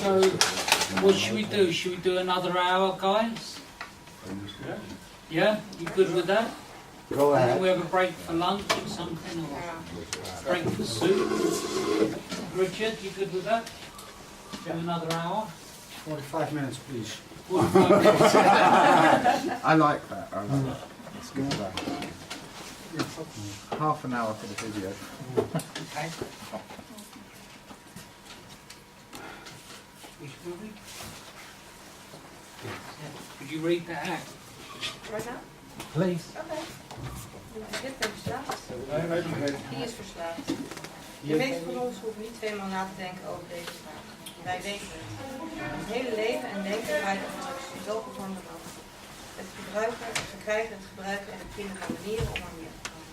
So, what should we do? Should we do another hour, guys? Yeah? You good with that? Go And then ahead. we have a break for lunch or something, or break for soup. Richard, you good with that? Do another hour? 45 minutes, please. 45 minutes. I like that. I like that. It's good for that. Yeah, Half an hour for the video. Okay. Which movie? Could you read that out? Right now? Please. Oké. Dit ben verslaafd. Die is verslaafd. De meeste van ons hoeft niet tweemaal na te denken over deze vraag. Wij weten het. Ons hele leven en denken draait om drugs, in welke vorm dan ook. Het gebruiken, het verkrijgen, het gebruiken en het vinden van manieren om aan meer te komen.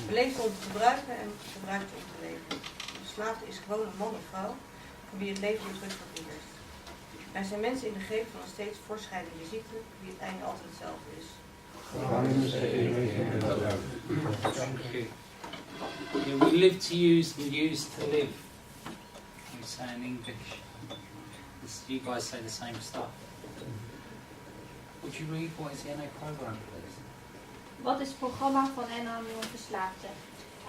We leven om te gebruiken en gebruiken om te leven. De verslaafde is gewoon een man of vrouw voor wie het leven door drugs wordt beheerst. Er zijn mensen in de greep van een steeds voortschrijdende ziekte, wie het einde altijd hetzelfde is. Yeah, we live to use and use to live. We say in English. You guys say the same stuff. Would you read what is the NA program, please? Wat is het programma van Anoniem Verslaafden?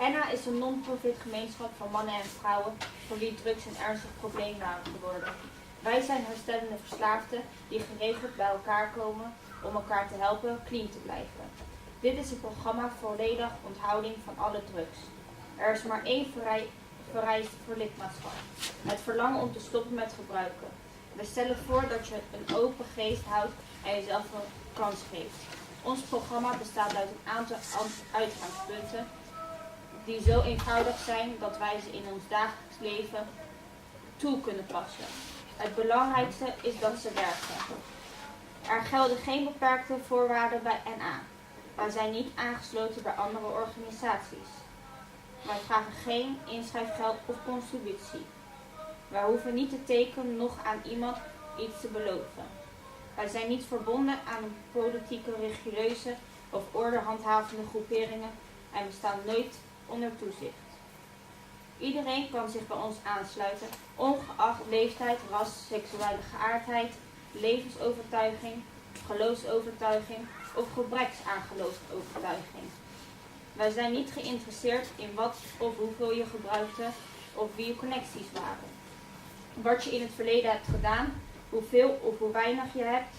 ENA is een non-profit gemeenschap van mannen en vrouwen voor wie drugs een ernstig probleem waren geworden. Wij zijn herstellende verslaafden die geregeld bij elkaar komen om elkaar te helpen clean te blijven. Dit is een programma volledig onthouding van alle drugs. Er is maar één vereiste voor lidmaatschap: het verlangen om te stoppen met gebruiken. We stellen voor dat je een open geest houdt en jezelf een kans geeft. Ons programma bestaat uit een aantal uitgangspunten die zo eenvoudig zijn dat wij ze in ons dagelijks leven toe kunnen passen. Het belangrijkste is dat ze werken. Er gelden geen beperkte voorwaarden bij NA. Wij zijn niet aangesloten bij andere organisaties. Wij vragen geen inschrijfgeld of contributie. Wij hoeven niet te tekenen noch aan iemand iets te beloven. Wij zijn niet verbonden aan politieke, religieuze of ordehandhavende groeperingen en we staan nooit onder toezicht. Iedereen kan zich bij ons aansluiten, ongeacht leeftijd, ras, seksuele geaardheid, levensovertuiging, geloofsovertuiging of gebreks aan geloofsovertuiging. Wij zijn niet geïnteresseerd in wat of hoeveel je gebruikte of wie je connecties waren. Wat je in het verleden hebt gedaan, hoeveel of hoe weinig je hebt,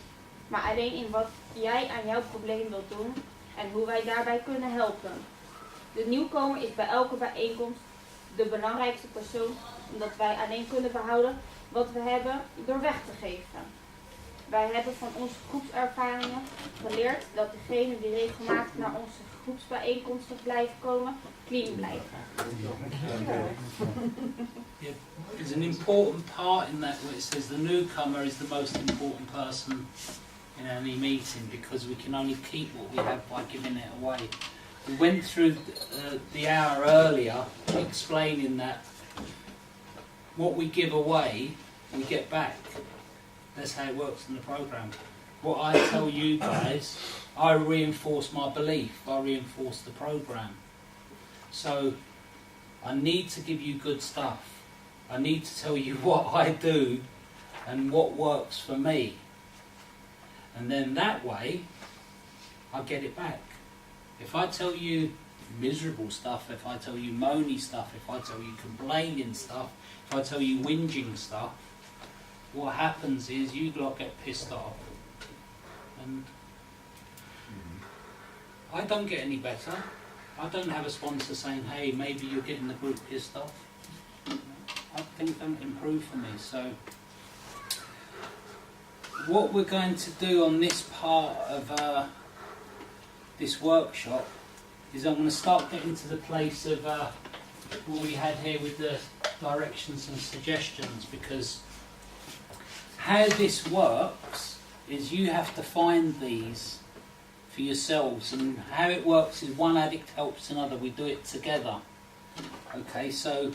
maar alleen in wat jij aan jouw probleem wilt doen en hoe wij daarbij kunnen helpen. De nieuwkomer is bij elke bijeenkomst de belangrijkste persoon, omdat wij alleen kunnen behouden wat we hebben door weg te geven. Wij hebben van onze groepservaringen geleerd dat degenen die regelmatig naar onze groepsbijeenkomsten blijven komen, clean blijven. Yeah, there's an important part in that where it says the newcomer is the most important person in any meeting because we can only keep what we have by giving it away. We went through the hour earlier explaining that what we give away, we get back. That's how it works in the program. What I tell you guys, I reinforce my belief, I reinforce the program. So I need to give you good stuff. I need to tell you what I do and what works for me. And then that way, I get it back. If I tell you miserable stuff, if I tell you moany stuff, if I tell you complaining stuff, if I tell you whinging stuff, what happens is you lot get pissed off. And I don't get any better. I don't have a sponsor saying, hey, maybe you're getting the group pissed off. Things don't improve for me. So what we're going to do on this part of this workshop is I'm going to start getting to the place of what we had here with the directions and suggestions, because how this works is you have to find these for yourselves, and how it works is one addict helps another, we do it together. Okay, so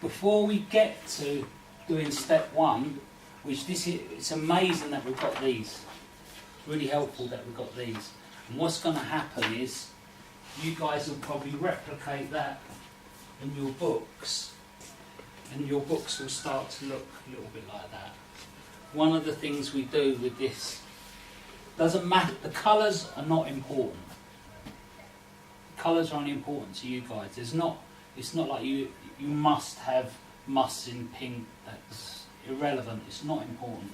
before we get to doing step one, which it's amazing that we've got these. It's really helpful that we've got these. And what's going to happen is you guys will probably replicate that in your books. and your books will start to look a little bit like that. One of the things we do with this, doesn't matter, the colours are not important. Colours are only important to you guys. It's not like you must have musts in pink. That's irrelevant. It's not important.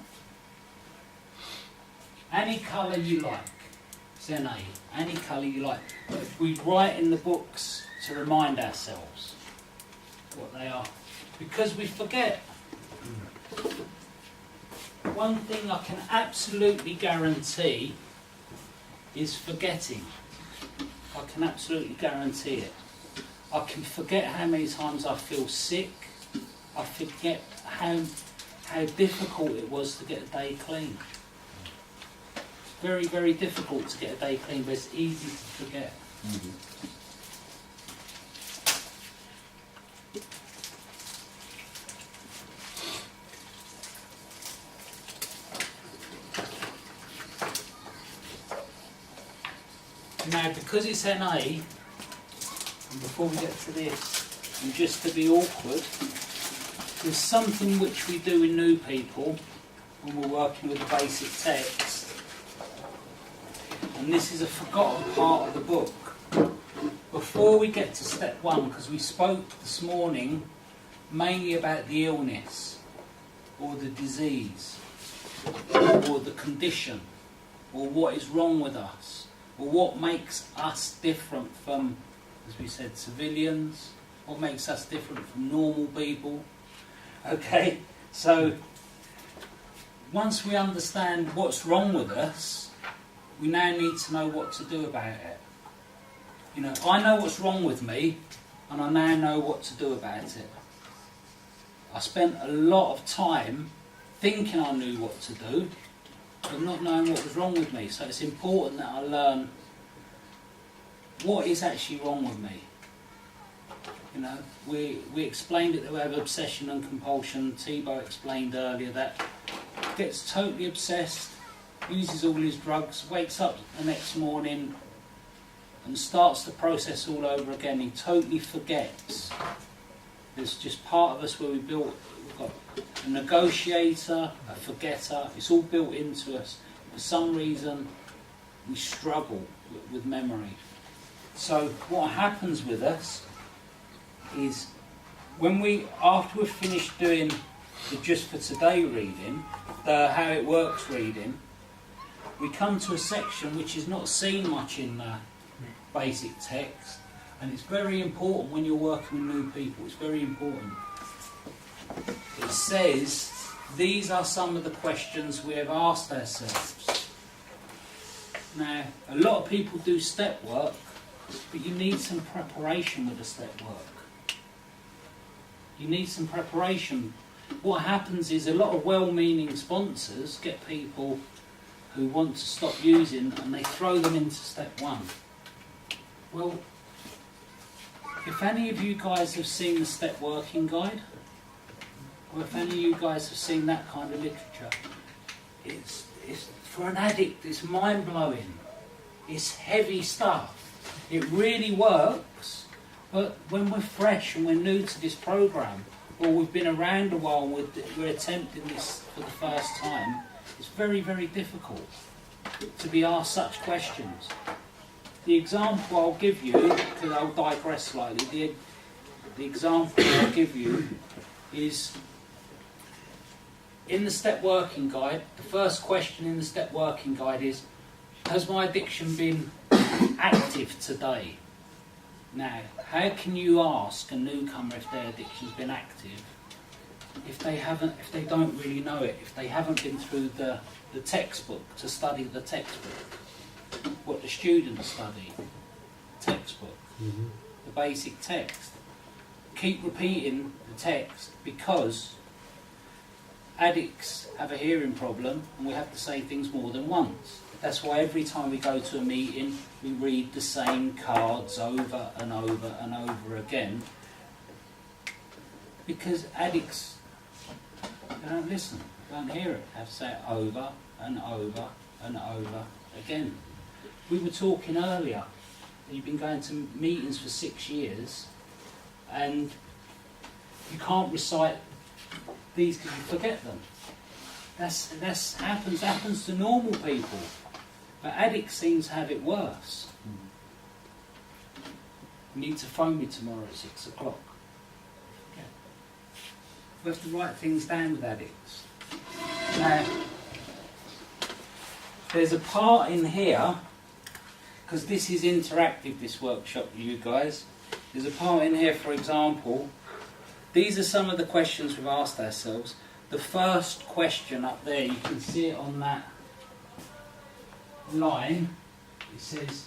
Any colour you like, it's NA. Any colour you like. We write in the books to remind ourselves what they are, because we forget. One thing I can absolutely guarantee is forgetting. I can absolutely guarantee it. I can forget how many times I feel sick. I forget how difficult it was to get a day clean. It's very, very difficult to get a day clean, but it's easy to forget. Now, because it's NA, and before we get to this, and just to be awkward, there's something which we do in new people when we're working with the basic text, and this is a forgotten part of the book. Before we get to step one, because we spoke this morning mainly about the illness, or the disease, or the condition, or what is wrong with us, or what makes us different from, as we said, civilians, what makes us different from normal people. Okay, so once we understand what's wrong with us, we now need to know what to do about it. You know, I know what's wrong with me, and I now know what to do about it. I spent a lot of time thinking I knew what to do, but not knowing what was wrong with me. So it's important that I learn what is actually wrong with me. You know, we explained it that we have obsession and compulsion. Thibaut explained earlier that gets totally obsessed, uses all his drugs, wakes up the next morning and starts the process all over again. He totally forgets. There's just part of us where we've got a negotiator, a forgetter. It's all built into us. For some reason, we struggle with memory. So what happens with us is after we've finished doing the Just for Today reading, the How It Works reading, we come to a section which is not seen much in the basic text, and it's very important when you're working with new people. It's very important. It says, these are some of the questions we have asked ourselves. Now, a lot of people do step work, but you need some preparation with the step work. You need some preparation. What happens is a lot of well-meaning sponsors get people who want to stop using and they throw them into step one. Well, if any of you guys have seen the step working guide, or if any of you guys have seen that kind of literature, it's for an addict, it's mind-blowing. It's heavy stuff. It really works, but when we're fresh and we're new to this program, or we've been around a while and we're attempting this for the first time, it's very, very difficult to be asked such questions. The example I'll give you, because I'll digress slightly, the example I'll give you is in the step working guide. The first question in the step working guide is, has my addiction been active today? Now, how can you ask a newcomer if their addiction's been active if they don't really know it, if they haven't been through the textbook to study the textbook, what the students study, textbook, the basic text. Keep repeating the text because addicts have a hearing problem and we have to say things more than once. That's why every time we go to a meeting, we read the same cards over and over and over again. Because addicts, they don't listen, they don't hear it. They have to say it over and over and over again. We were talking earlier, you've been going to meetings for 6 years, and You can't recite these because you forget them. That's happens to normal people. But addicts seem to have it worse. You need to phone me tomorrow at 6 o'clock. Okay. We have to write things down with addicts. Now, there's a part in here, because this is interactive, this workshop, you guys. There's a part in here, for example, these are some of the questions we've asked ourselves. The first question up there, you can see it on that line. It says,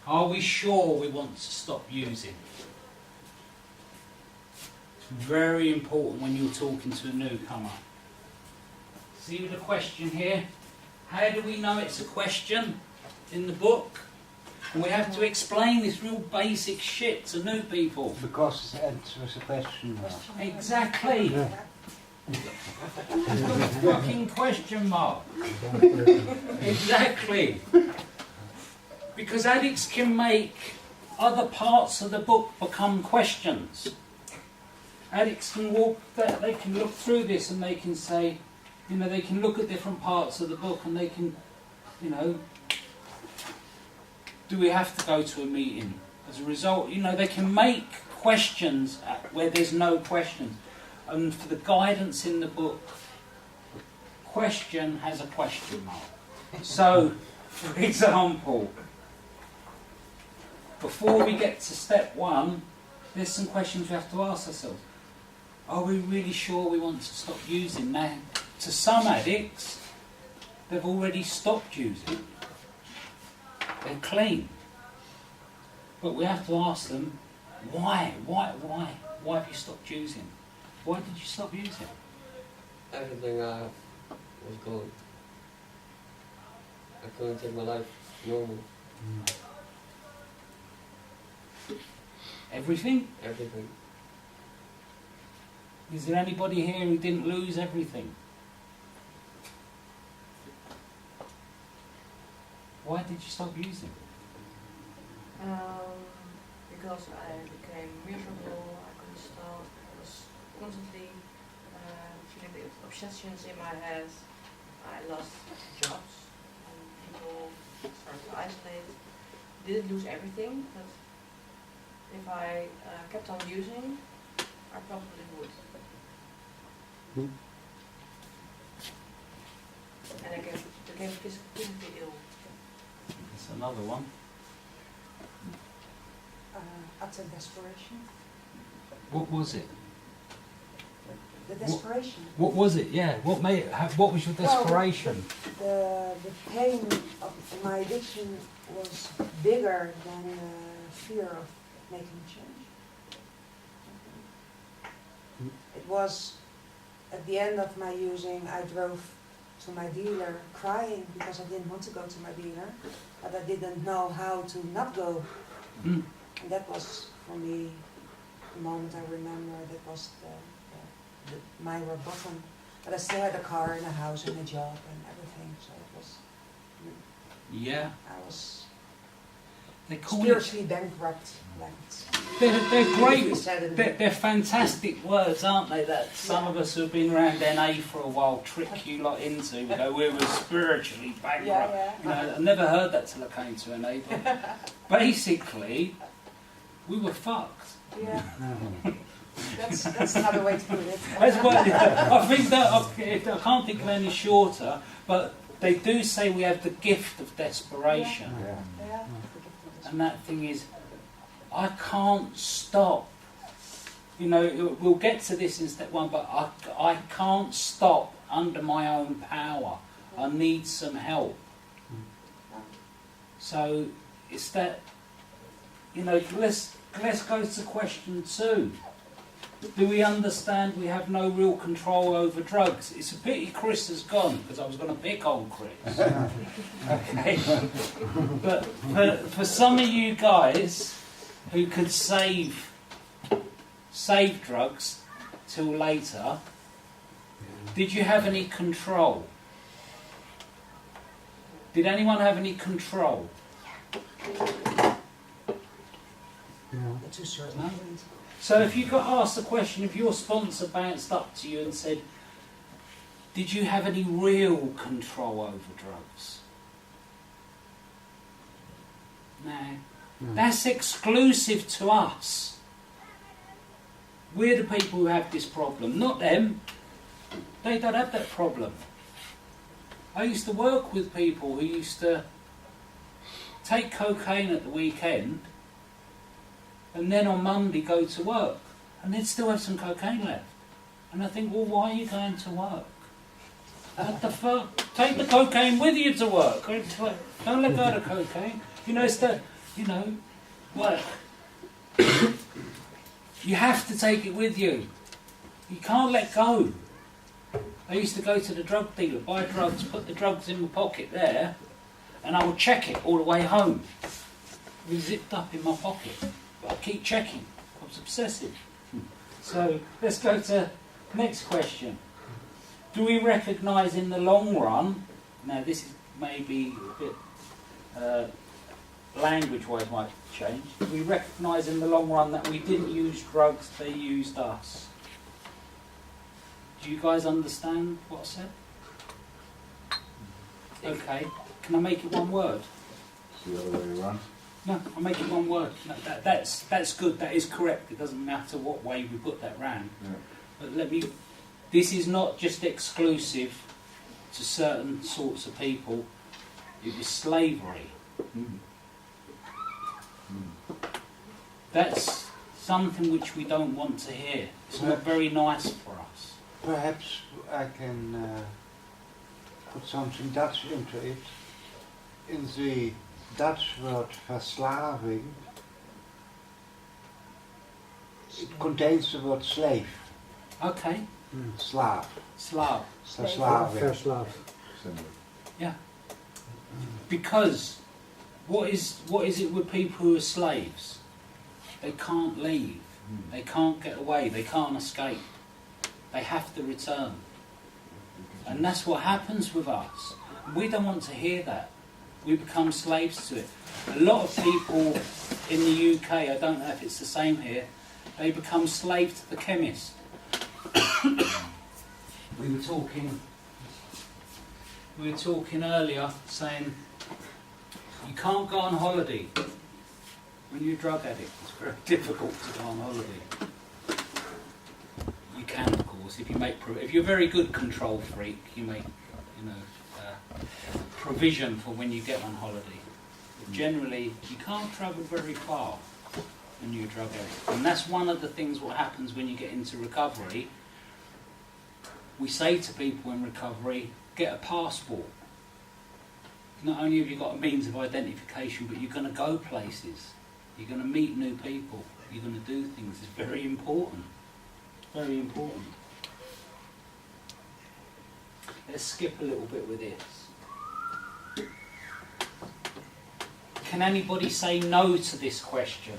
are we sure we want to stop using? It's very important when you're talking to a newcomer. See the question here? How do we know it's a question in the book? And we have to explain this real basic shit to new people. Because it answers a question mark. Exactly. Fucking question mark. Exactly. Because addicts can make other parts of the book become questions. Addicts can they can look through this and they can say, they can look at different parts of the book and they can, do we have to go to a meeting? As a result, they can make questions where there's no questions. And for the guidance in the book, question has a question mark. So, for example, before we get to step 1, there's some questions we have to ask ourselves. Are we really sure we want to stop using? Now, to some addicts, they've already stopped using. They're clean. But we have to ask them, why? Why have you stopped using? Why did you stop using? Everything was gone. I couldn't take my life normal. Everything? Everything. Is there anybody here who didn't lose everything? Why did you stop using? Because I became miserable, I couldn't stop, I was constantly feeling the obsessions in my head. I lost jobs, and people started to isolate. Didn't lose everything, but if I kept on using, I probably would. And I became physically ill. That's another one. Utter desperation. What was it? The desperation. What was it? Yeah. What made it? What was your desperation? The pain of my addiction was bigger than the fear of making a change. It was at the end of my using, I drove to my dealer crying because I didn't want to go to my dealer, but I didn't know how to not go. Mm. And that was, for me, the moment I remember, that was my rock bottom. But I still had a car and a house and a job and everything, so it was, Yeah. I was They call spiritually bankrupt. They're great. We said it. They're fantastic words, aren't they? That some of us who've been around NA for a while trick you lot into. We go, we were spiritually bankrupt. Yeah. I never heard that till I came to NA. But basically, we were fucked. Yeah. That's another way to put it. That's what, I think that I can't think of any shorter, but they do say we have the gift of desperation. Yeah. And that thing is, I can't stop. We'll get to this in step 1, but I can't stop under my own power. I need some help. So it's that, let's go to question 2. Do we understand we have no real control over drugs? It's a pity Chris has gone, because I was going to pick on Chris. Okay. But for some of you guys who could save drugs till later, did you have any control? Did anyone have any control? To a certain point. So if you got asked the question, if your sponsor bounced up to you and said, did you have any real control over drugs? No. That's exclusive to us. We're the people who have this problem, not them. They don't have that problem. I used to work with people who used to take cocaine at the weekend and then on Monday go to work and they'd still have some cocaine left. And I think, well, why are you going to work? What the fuck? Take the cocaine with you to work. Don't let go of the cocaine. You know, it's the, work. You have to take it with you. You can't let go. I used to go to the drug dealer, buy drugs, put the drugs in my pocket there, and I would check it all the way home. It was zipped up in my pocket. But I keep checking. I was obsessive. So let's go to next question. Do we recognise in the long run, now this is maybe a bit language-wise might change, do we recognise in the long run that we didn't use drugs, they used us? Do you guys understand what I said? Okay. Can I make it one word? It's the other way around. No, I'll make it one word. No, that's good, that is correct. It doesn't matter what way we put that round. Yeah. But this is not just exclusive to certain sorts of people. It was slavery. That's something which we don't want to hear. It's not very nice for us. Perhaps I can put something Dutch into it. In the Dutch word verslaving, it contains the word slave. Okay. Slaaf. Slav. Verslaving. Similar. Yeah. Because what is it with people who are slaves? They can't leave. They can't get away. They can't escape. They have to return. And that's what happens with us. We don't want to hear that. We become slaves to it. A lot of people in the UK, I don't know if it's the same here, they become slaves to the chemist. We were talking earlier saying you can't go on holiday when you're a drug addict. It's very difficult to go on holiday. You can, of course, if you're a very good control freak, you make provision for when you get on holiday. But generally, you can't travel very far when you're a drug addict, and that's one of the things what happens when you get into recovery. We say to people in recovery, get a passport. Not only have you got a means of identification, but you're going to go places. You're going to meet new people. You're going to do things. It's very important. Very important. Let's skip a little bit with this. Can anybody say no to this question?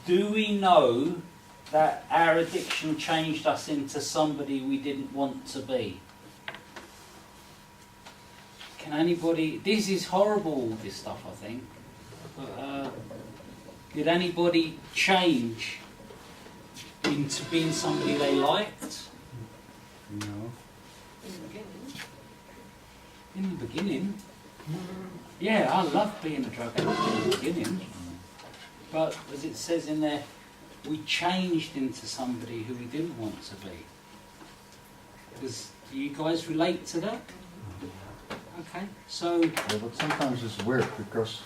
Do we know that our addiction changed us into somebody we didn't want to be? Can anybody... This is horrible, all this stuff, I think. But, did anybody change into being somebody they liked? No. In the beginning? Yeah, I loved being a drug addict in the beginning. But, as it says in there, we changed into somebody who we didn't want to be. Do you guys relate to that? Okay, so... Yeah, but sometimes it's weird because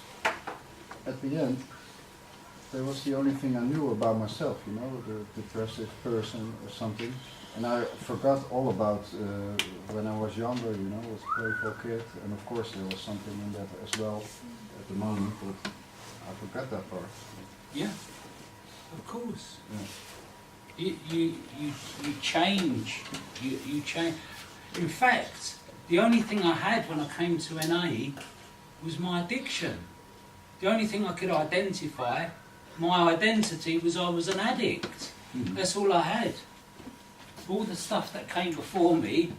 at the end that was the only thing I knew about myself, the depressive person or something. And I forgot all about when I was younger, was a playful kid. And of course there was something in that as well at the moment, but I forgot that part. Yeah, of course. Yeah. You change. You change. In fact, the only thing I had when I came to NA was my addiction. The only thing I could identify, my identity was I was an addict. That's all I had. All the stuff that came before me,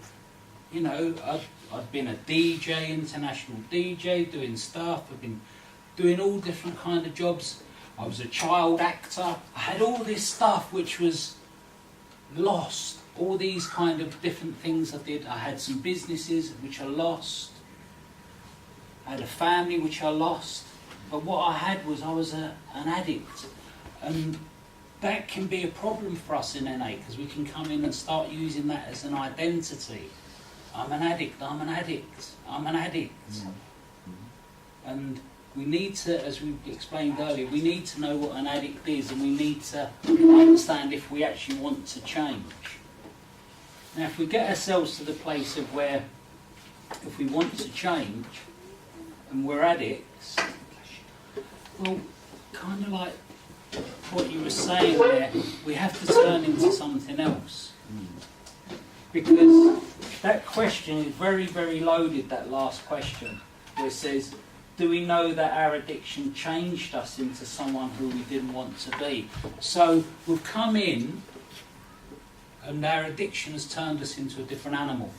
I'd been a DJ, international DJ, doing stuff. I've been doing all different kind of jobs. I was a child actor. I had all this stuff which was lost. All these kind of different things I did. I had some businesses which I lost. I had a family which I lost. But what I had was I was an addict. And that can be a problem for us in NA because we can come in and start using that as an identity. I'm an addict, I'm an addict, I'm an addict. And we need to, as we explained earlier, we need to know what an addict is, and we need to understand if we actually want to change. Now, if we get ourselves to the place of where, if we want to change, and we're addicts, well, kind of like what you were saying there, we have to turn into something else. Because that question is very, very loaded, that last question, where it says, do we know that our addiction changed us into someone who we didn't want to be? So we've come in and our addiction has turned us into a different animal.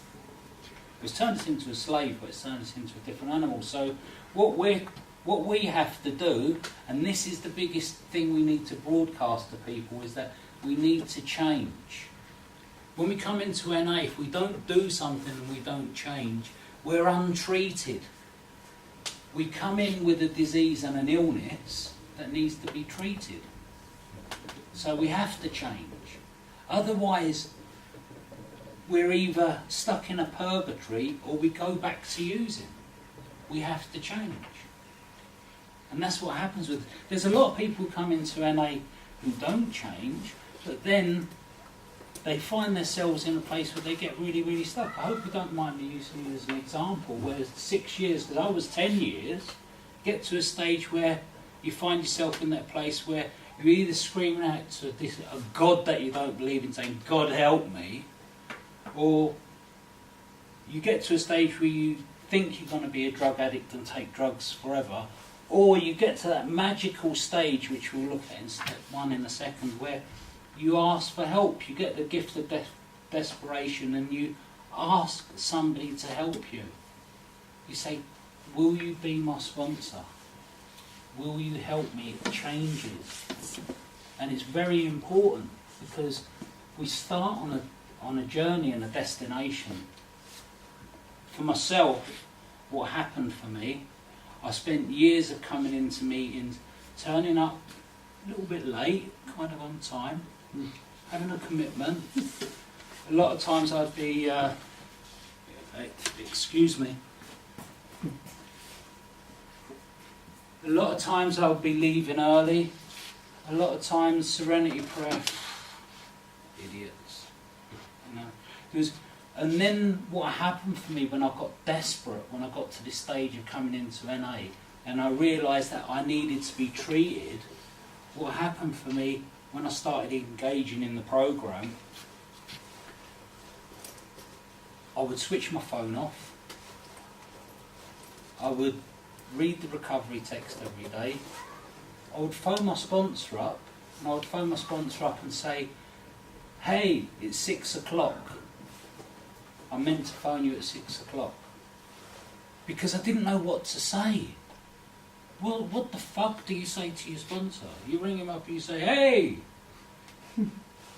It's turned us into a slave, but it's turned us into a different animal. So what we have to do, and this is the biggest thing we need to broadcast to people, is that we need to change. When we come into NA, if we don't do something and we don't change, we're untreated. We come in with a disease and an illness that needs to be treated. So we have to change. Otherwise, we're either stuck in a purgatory or we go back to using. We have to change. And that's what happens with... There's a lot of people who come into NA who don't change, but then they find themselves in a place where they get really, really stuck. I hope you don't mind me using you as an example, where 6 years, because I was 10 years, get to a stage where you find yourself in that place where you're either screaming out to a God that you don't believe in, saying, God help me, or you get to a stage where you think you're going to be a drug addict and take drugs forever, or you get to that magical stage, which we'll look at in step 1 in a second, where you ask for help. You get the gift of desperation and you ask somebody to help you. You say, will you be my sponsor? Will you help me? It changes. And it's very important because we start on a journey and a destination. For myself, what happened for me, I spent years of coming into meetings, turning up a little bit late, kind of on time, having a commitment. A lot of times I'd be, excuse me, a lot of times I would be leaving early. A lot of times serenity prayer, idiots, you know. And then what happened for me when I got desperate, when I got to this stage of coming into NA, and I realised that I needed to be treated, what happened for me when I started engaging in the program, I would switch my phone off. I would read the recovery text every day. I would phone my sponsor up, and I would phone my sponsor up and say, hey, it's 6 o'clock. I meant to phone you at 6 o'clock. Because I didn't know what to say. Well, what the fuck do you say to your sponsor? You ring him up and you say, hey,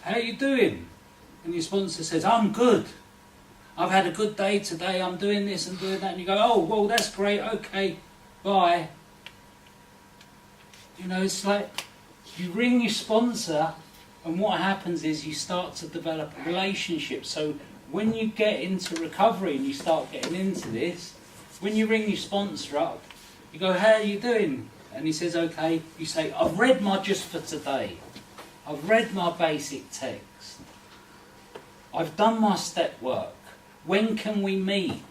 how you doing? And your sponsor says, I'm good. I've had a good day today, I'm doing this and doing that. And you go, oh, well, that's great, okay, bye. You know, it's like you ring your sponsor and what happens is you start to develop a relationship. So when you get into recovery and you start getting into this, when you ring your sponsor up, you go, how are you doing? And he says, okay. You say, I've read my just for today. I've read my basic text. I've done my step work. When can we meet?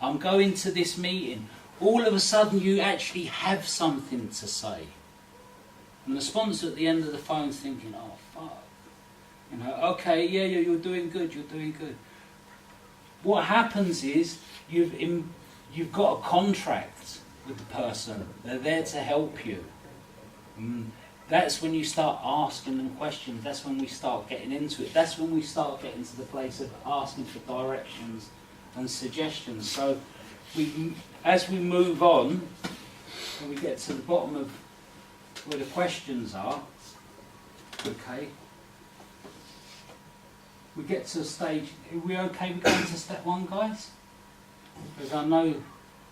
I'm going to this meeting. All of a sudden you actually have something to say. And the sponsor at the end of the phone's thinking, oh, fuck. You know, okay, yeah, you're doing good, you're doing good. What happens is you've got a contract with the person. They're there to help you. That's when you start asking them questions. That's when we start getting into it. That's when we start getting to the place of asking for directions and suggestions. So as we move on, and we get to the bottom of where the questions are, okay, we get to a stage, are we okay with going to step 1, guys? Because I know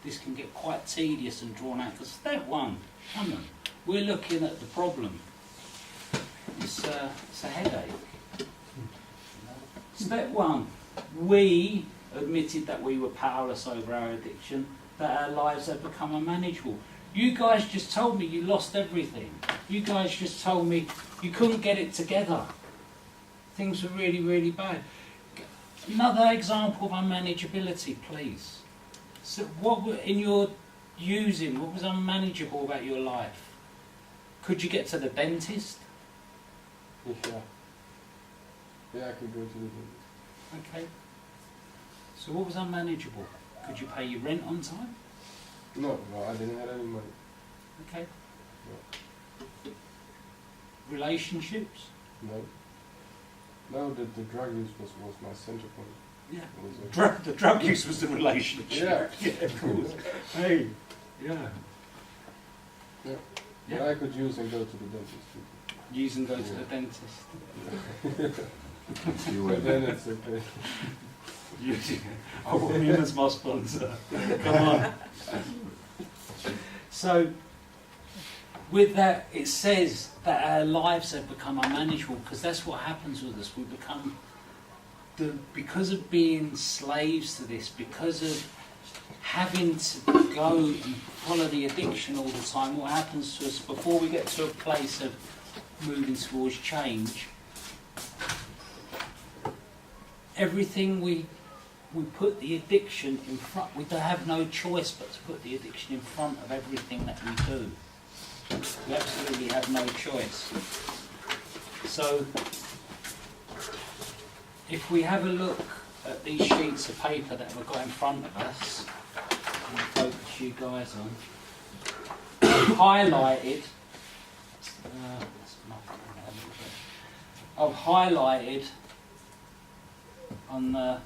this can get quite tedious and drawn out, because step 1, come on, we're looking at the problem. It's a headache. Step 1, we admitted that we were powerless over our addiction, that our lives had become unmanageable. You guys just told me you lost everything. You guys just told me you couldn't get it together. Things were really, really bad. Another example of unmanageability, please. So what were, in your using, what was unmanageable about your life? Could you get to the dentist? Yeah. Yeah, I could go to the dentist. Okay. So what was unmanageable? Could you pay your rent on time? No, I didn't have any money. Okay. Relationships? No. No, the drug use was my center point. Yeah. It was The drug use was the relationship. Yeah. Yeah, of course. Hey. Yeah. Yeah. Yeah. But I could use and go to the dentist too. Use and go to the dentist. But then it's okay. I want him as my sponsor. Come on. So, with that, it says that our lives have become unmanageable, because that's what happens with us. We become, because of being slaves to this, because of having to go and follow the addiction all the time, what happens to us before we get to a place of moving towards change, everything we put the addiction in front. We don't have no choice but to put the addiction in front of everything that we do. We absolutely have no choice. So, if we have a look at these sheets of paper that we've got in front of us, and focus you guys on, I've highlighted on the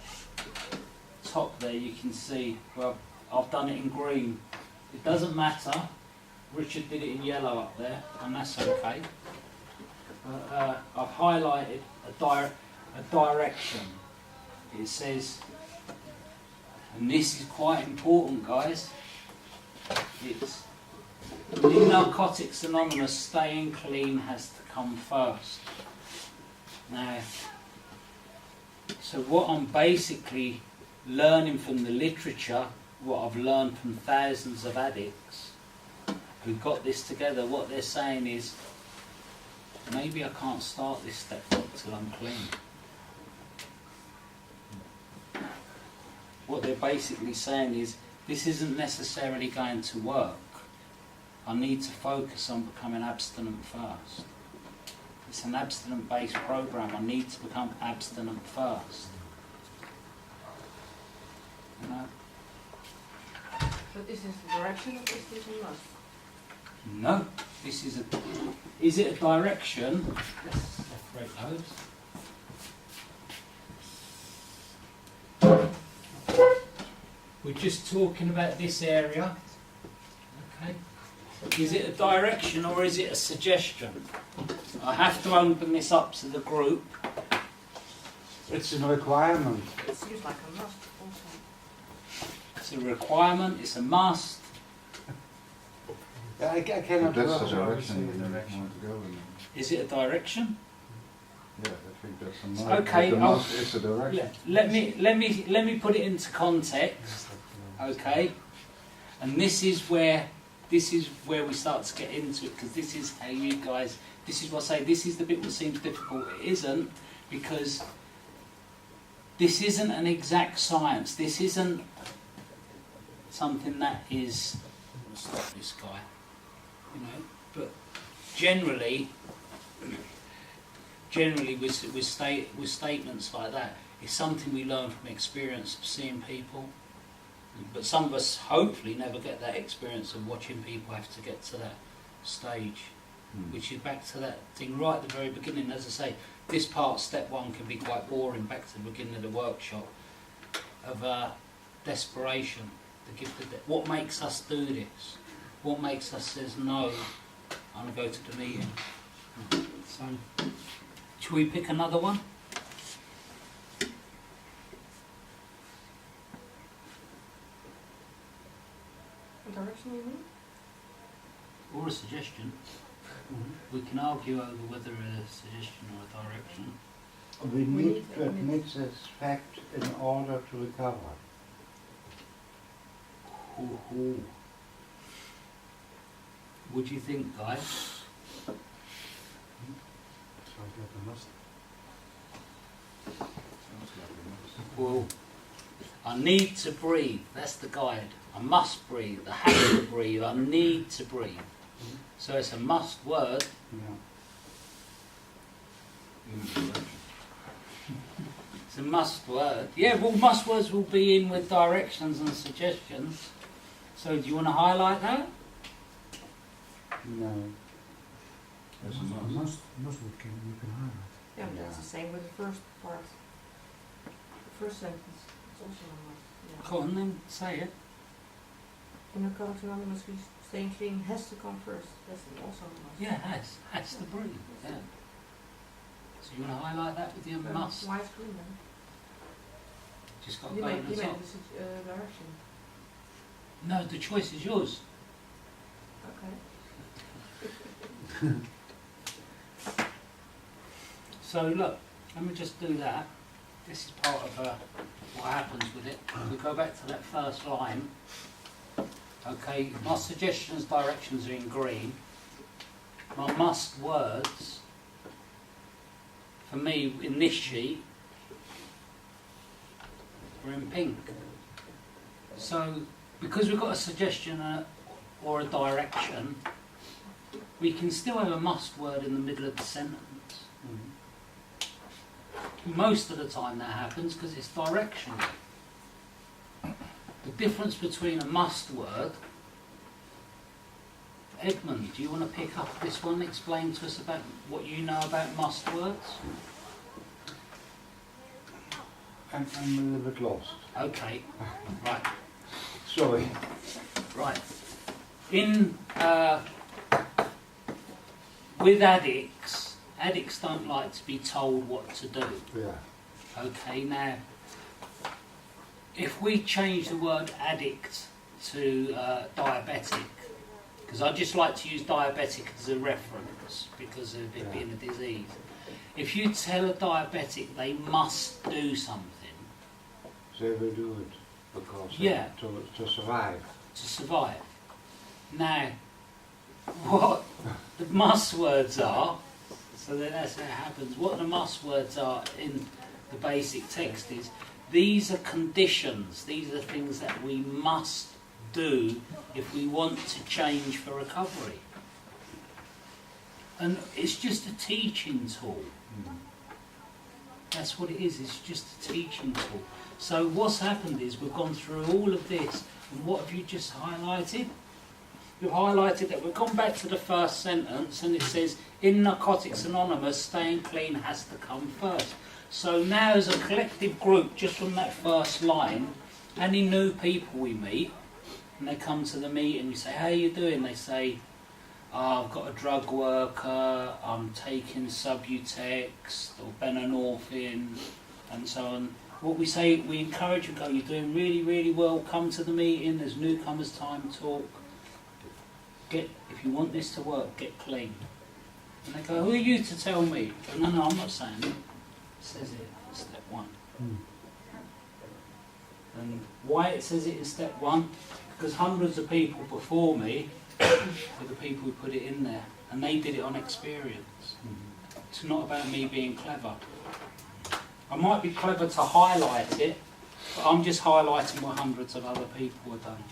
top there, you can see, well, I've done it in green. It doesn't matter. Richard did it in yellow up there, and that's okay. I've highlighted a direction. It says, and this is quite important, guys, it's in Narcotics Anonymous, staying clean has to come first. Now, so what I'm basically learning from the literature, what I've learned from thousands of addicts who got this together, what they're saying is, maybe I can't start this step till I'm clean. What they're basically saying is, this isn't necessarily going to work. I need to focus on becoming abstinent first. It's an abstinent-based program. I need to become abstinent first. You know? But is this the direction or is this a must? No, this is a. Is it a direction? Let's separate those. We're just talking about this area. Okay. Is it a direction or is it a suggestion? I have to open this up to the group. It's a requirement. It seems like a must also. It's a requirement, it's a must. I cannot That's work the without direction seeing you the want to go in. Is it a direction? Yeah, I think that's a must. Okay, The I'll- must is a direction. Let me put it into context. Okay? And this is where we start to get into it, because this is how you guys, this is what I say, this is the bit that seems difficult. It isn't, because this isn't an exact science. This isn't something that is, I'm gonna stop this guy, you know, but generally with statements like that, it's something we learn from experience of seeing people. But some of us hopefully never get that experience of watching people have to get to that stage, which is back to that thing right at the very beginning. As I say, this part, step one, can be quite boring, back to the beginning of the workshop, of desperation. What makes us do this? What makes us says no? I'm going to go to the meeting. So, shall we pick another one? What direction you mean? Or a suggestion? We can argue over whether a suggestion or a direction. We need need to to admit this fact in order to recover. Ooh. What do you think, guys? Sounds like a must. Well, I need to breathe. That's the guide. I must breathe. I have to breathe. I need to breathe. So it's a must word. Yeah. It's a must word. Yeah, well, must words will be in with directions and suggestions. So do you want to highlight that? No. Yes, it Must you can highlight. Yeah, but that's the same with the first part. The first sentence. It's also a must. Yeah. Go on then, say it. In Narcotics Anonymous, staying clean has to come first. That's also a must. Yeah, has to breathe. Yeah. So you want to highlight that with your must? Why is green then? Just got to You go made in the top. this direction. No, the choice is yours. Okay. So look, let me just do that. This is part of what happens with it. We go back to that first line. Okay, my suggestions, directions are in green. My must words, for me, in this sheet, are in pink. So, because we've got a suggestion or a direction, we can still have a must word in the middle of the sentence. Most of the time that happens because it's directional. The difference between a must word... Edmund, do you want to pick up this one? Explain to us about what you know about must words? I'm a little bit lost. Okay, right. Sorry. Right. In with addicts don't like to be told what to do. Yeah. Okay, now if we change the word addict to diabetic, because I just like to use diabetic as a reference because of it being a disease. If you tell a diabetic they must do something, They will do it because to survive. to survive. Now, what the must words are, so that's how it happens, what the must words are in the basic text is, these are conditions, these are things that we must do if we want to change for recovery. And it's just a teaching tool. That's what it is, it's just a teaching tool. So what's happened is we've gone through all of this, and what have you just highlighted? You've highlighted that we've gone back to the first sentence and it says, in Narcotics Anonymous, staying clean has to come first. So now as a collective group, just from that first line, any new people we meet, and they come to the meeting, you say, how are you doing? They say, oh, I've got a drug worker, I'm taking Subutex or Benanorphine, and so on. What we say, we encourage them, go, you're doing really, really well, come to the meeting, there's newcomers time talk. If you want this to work, get clean. And they go, who are you to tell me? No, I'm not saying it. It says it in step one. And why it says it in step one? Because hundreds of people before me were the people who put it in there. And they did it on experience. It's not about me being clever. I might be clever to highlight it, but I'm just highlighting what hundreds of other people have done.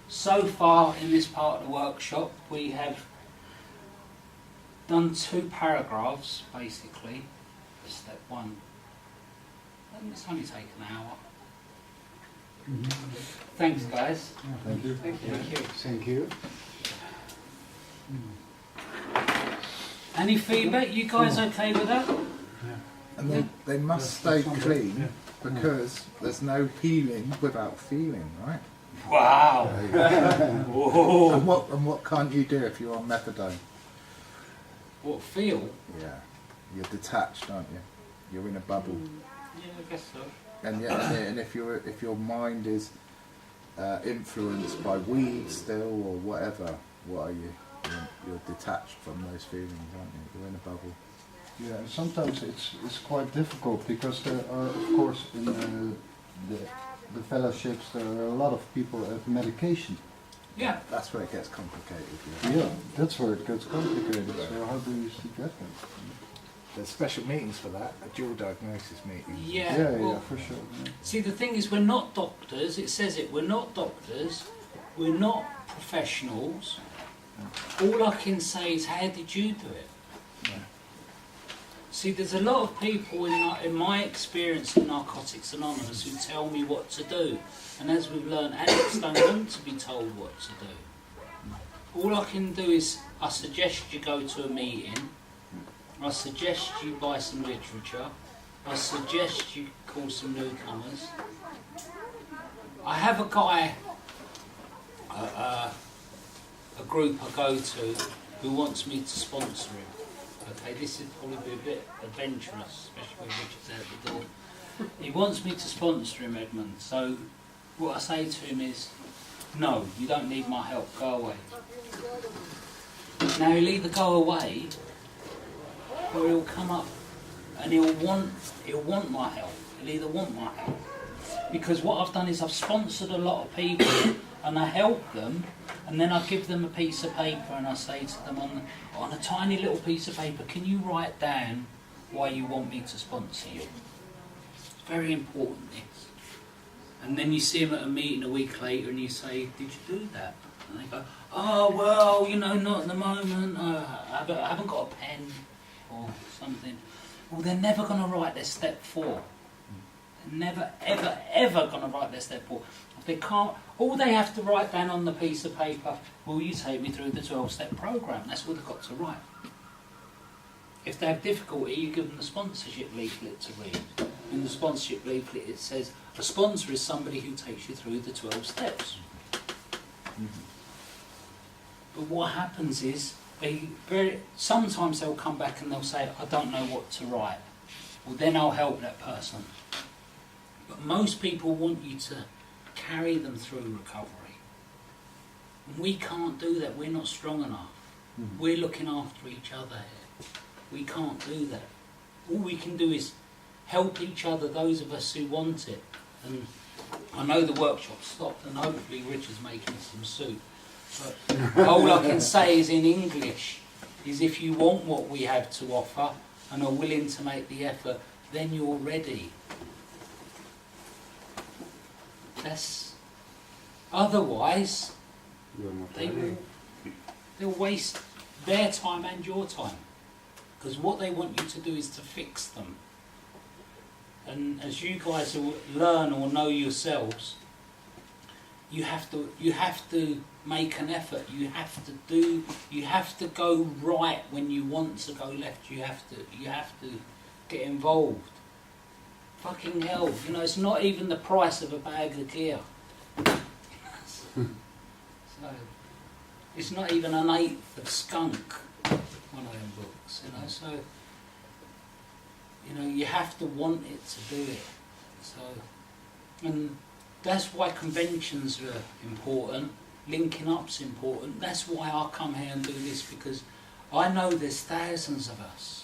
So far in this part of the workshop, we have done 2 paragraphs, basically, step one. And it's only taken an hour. Thanks, guys. Thank you. Thank you. Thank you. Any feedback? You guys okay with that? And they must stay clean because there's no healing without feeling, right? Wow. Whoa. And what can't you do if you're on methadone? What feel? Yeah, you're detached, aren't you? You're in a bubble. Yeah, I guess so. And if your mind is influenced by weed still or whatever, what are you? You're detached from those feelings, aren't you? You're in a bubble. Yeah, and sometimes it's quite difficult because there are, of course, in the fellowships there are a lot of people at medication. Yeah. That's where it gets complicated. Yeah, that's where it gets complicated. So how do you get them? There's special meetings for that, a dual diagnosis meeting. Yeah. Yeah, Well, for sure. Yeah. see, the thing is, we're not doctors. It says it. We're not doctors. We're not professionals. All I can say is, how did you do it? Yeah. See, there's a lot of people in my experience in Narcotics Anonymous who tell me what to do. And as we've learned, addicts don't want to be told what to do. All I can do is, I suggest you go to a meeting. I suggest you buy some literature. I suggest you call some newcomers. I have a guy, a group I go to, who wants me to sponsor him. Okay, this would probably be a bit adventurous, especially when Richard's out the door. He wants me to sponsor him, Edmund. So what I say to him is, no, you don't need my help, go away. Now he'll either go away, or he'll come up and he'll want my help. He'll either want my help. Because what I've done is I've sponsored a lot of people and I help them, and then I give them a piece of paper and I say to them on a tiny little piece of paper, can you write down why you want me to sponsor you? It's very important, this. And then you see them at a meeting a week later and you say, did you do that? And they go, oh, well, you know, not at the moment. I haven't got a pen or something. Well, they're never going to write their step 4. They're never, ever, ever going to write their step 4. If they can't, all they have to write down on the piece of paper, will you take me through the 12-step program? That's all they've got to write. If they have difficulty, you give them the sponsorship leaflet to read. In the sponsorship leaflet it says, a sponsor is somebody who takes you through the 12 steps. But what happens is, sometimes they'll come back and they'll say, I don't know what to write. Well, then I'll help that person. But most people want you to carry them through recovery. And we can't do that. We're not strong enough. We're looking after each other here. We can't do that. All we can do is help each other, those of us who want it. And I know the workshop stopped and hopefully Richard's making some soup. But all I can say is in English is if you want what we have to offer and are willing to make the effort, then you're ready. Otherwise, they'll waste their time and your time. Because what they want you to do is to fix them. And as you guys will learn or know yourselves, you have to make an effort. You have to go right when you want to go left. You have to get involved. Fucking hell, you know, it's not even the price of a bag of gear. So it's not even an eighth of Skunk, one of them books, you know, so you know, you have to want it to do it. So, and that's why conventions are important, linking up's important. That's why I come here and do this, because I know there's thousands of us.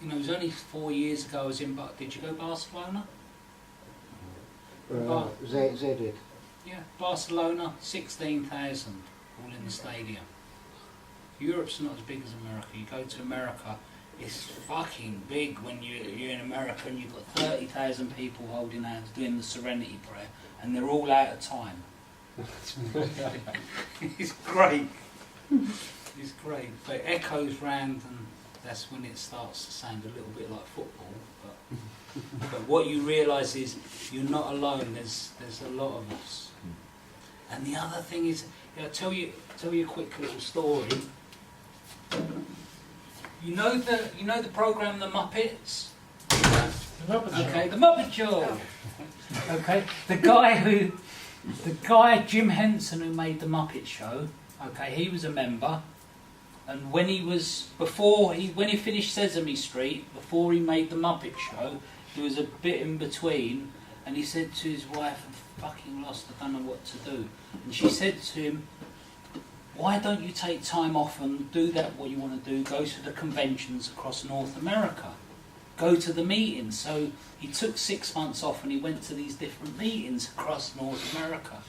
You know, it was only 4 years ago I was in, did you go to Barcelona? They did. Yeah, Barcelona, 16,000 all in the stadium. Europe's not as big as America. You go to America, it's fucking big when you're in America and you've got 30,000 people holding hands doing the Serenity Prayer and they're all out of time. It's great. It's great. But it echoes round and that's when it starts to sound a little bit like football. But what you realise is you're not alone. There's a lot of us. And the other thing is, I'll tell you a quick little story. You know the program The Muppets? The Muppet Show. Okay, the guy who The guy, Jim Henson, who made the Muppet Show, okay, he was a member, and when he finished Sesame Street, before he made the Muppet Show, there was a bit in between, and he said to his wife, "I'm fucking lost, I don't know what to do." And she said to him, "Why don't you take time off and do what you want to do, go to the conventions across North America, go to the meetings." So he took 6 months off and he went to these different meetings across North America.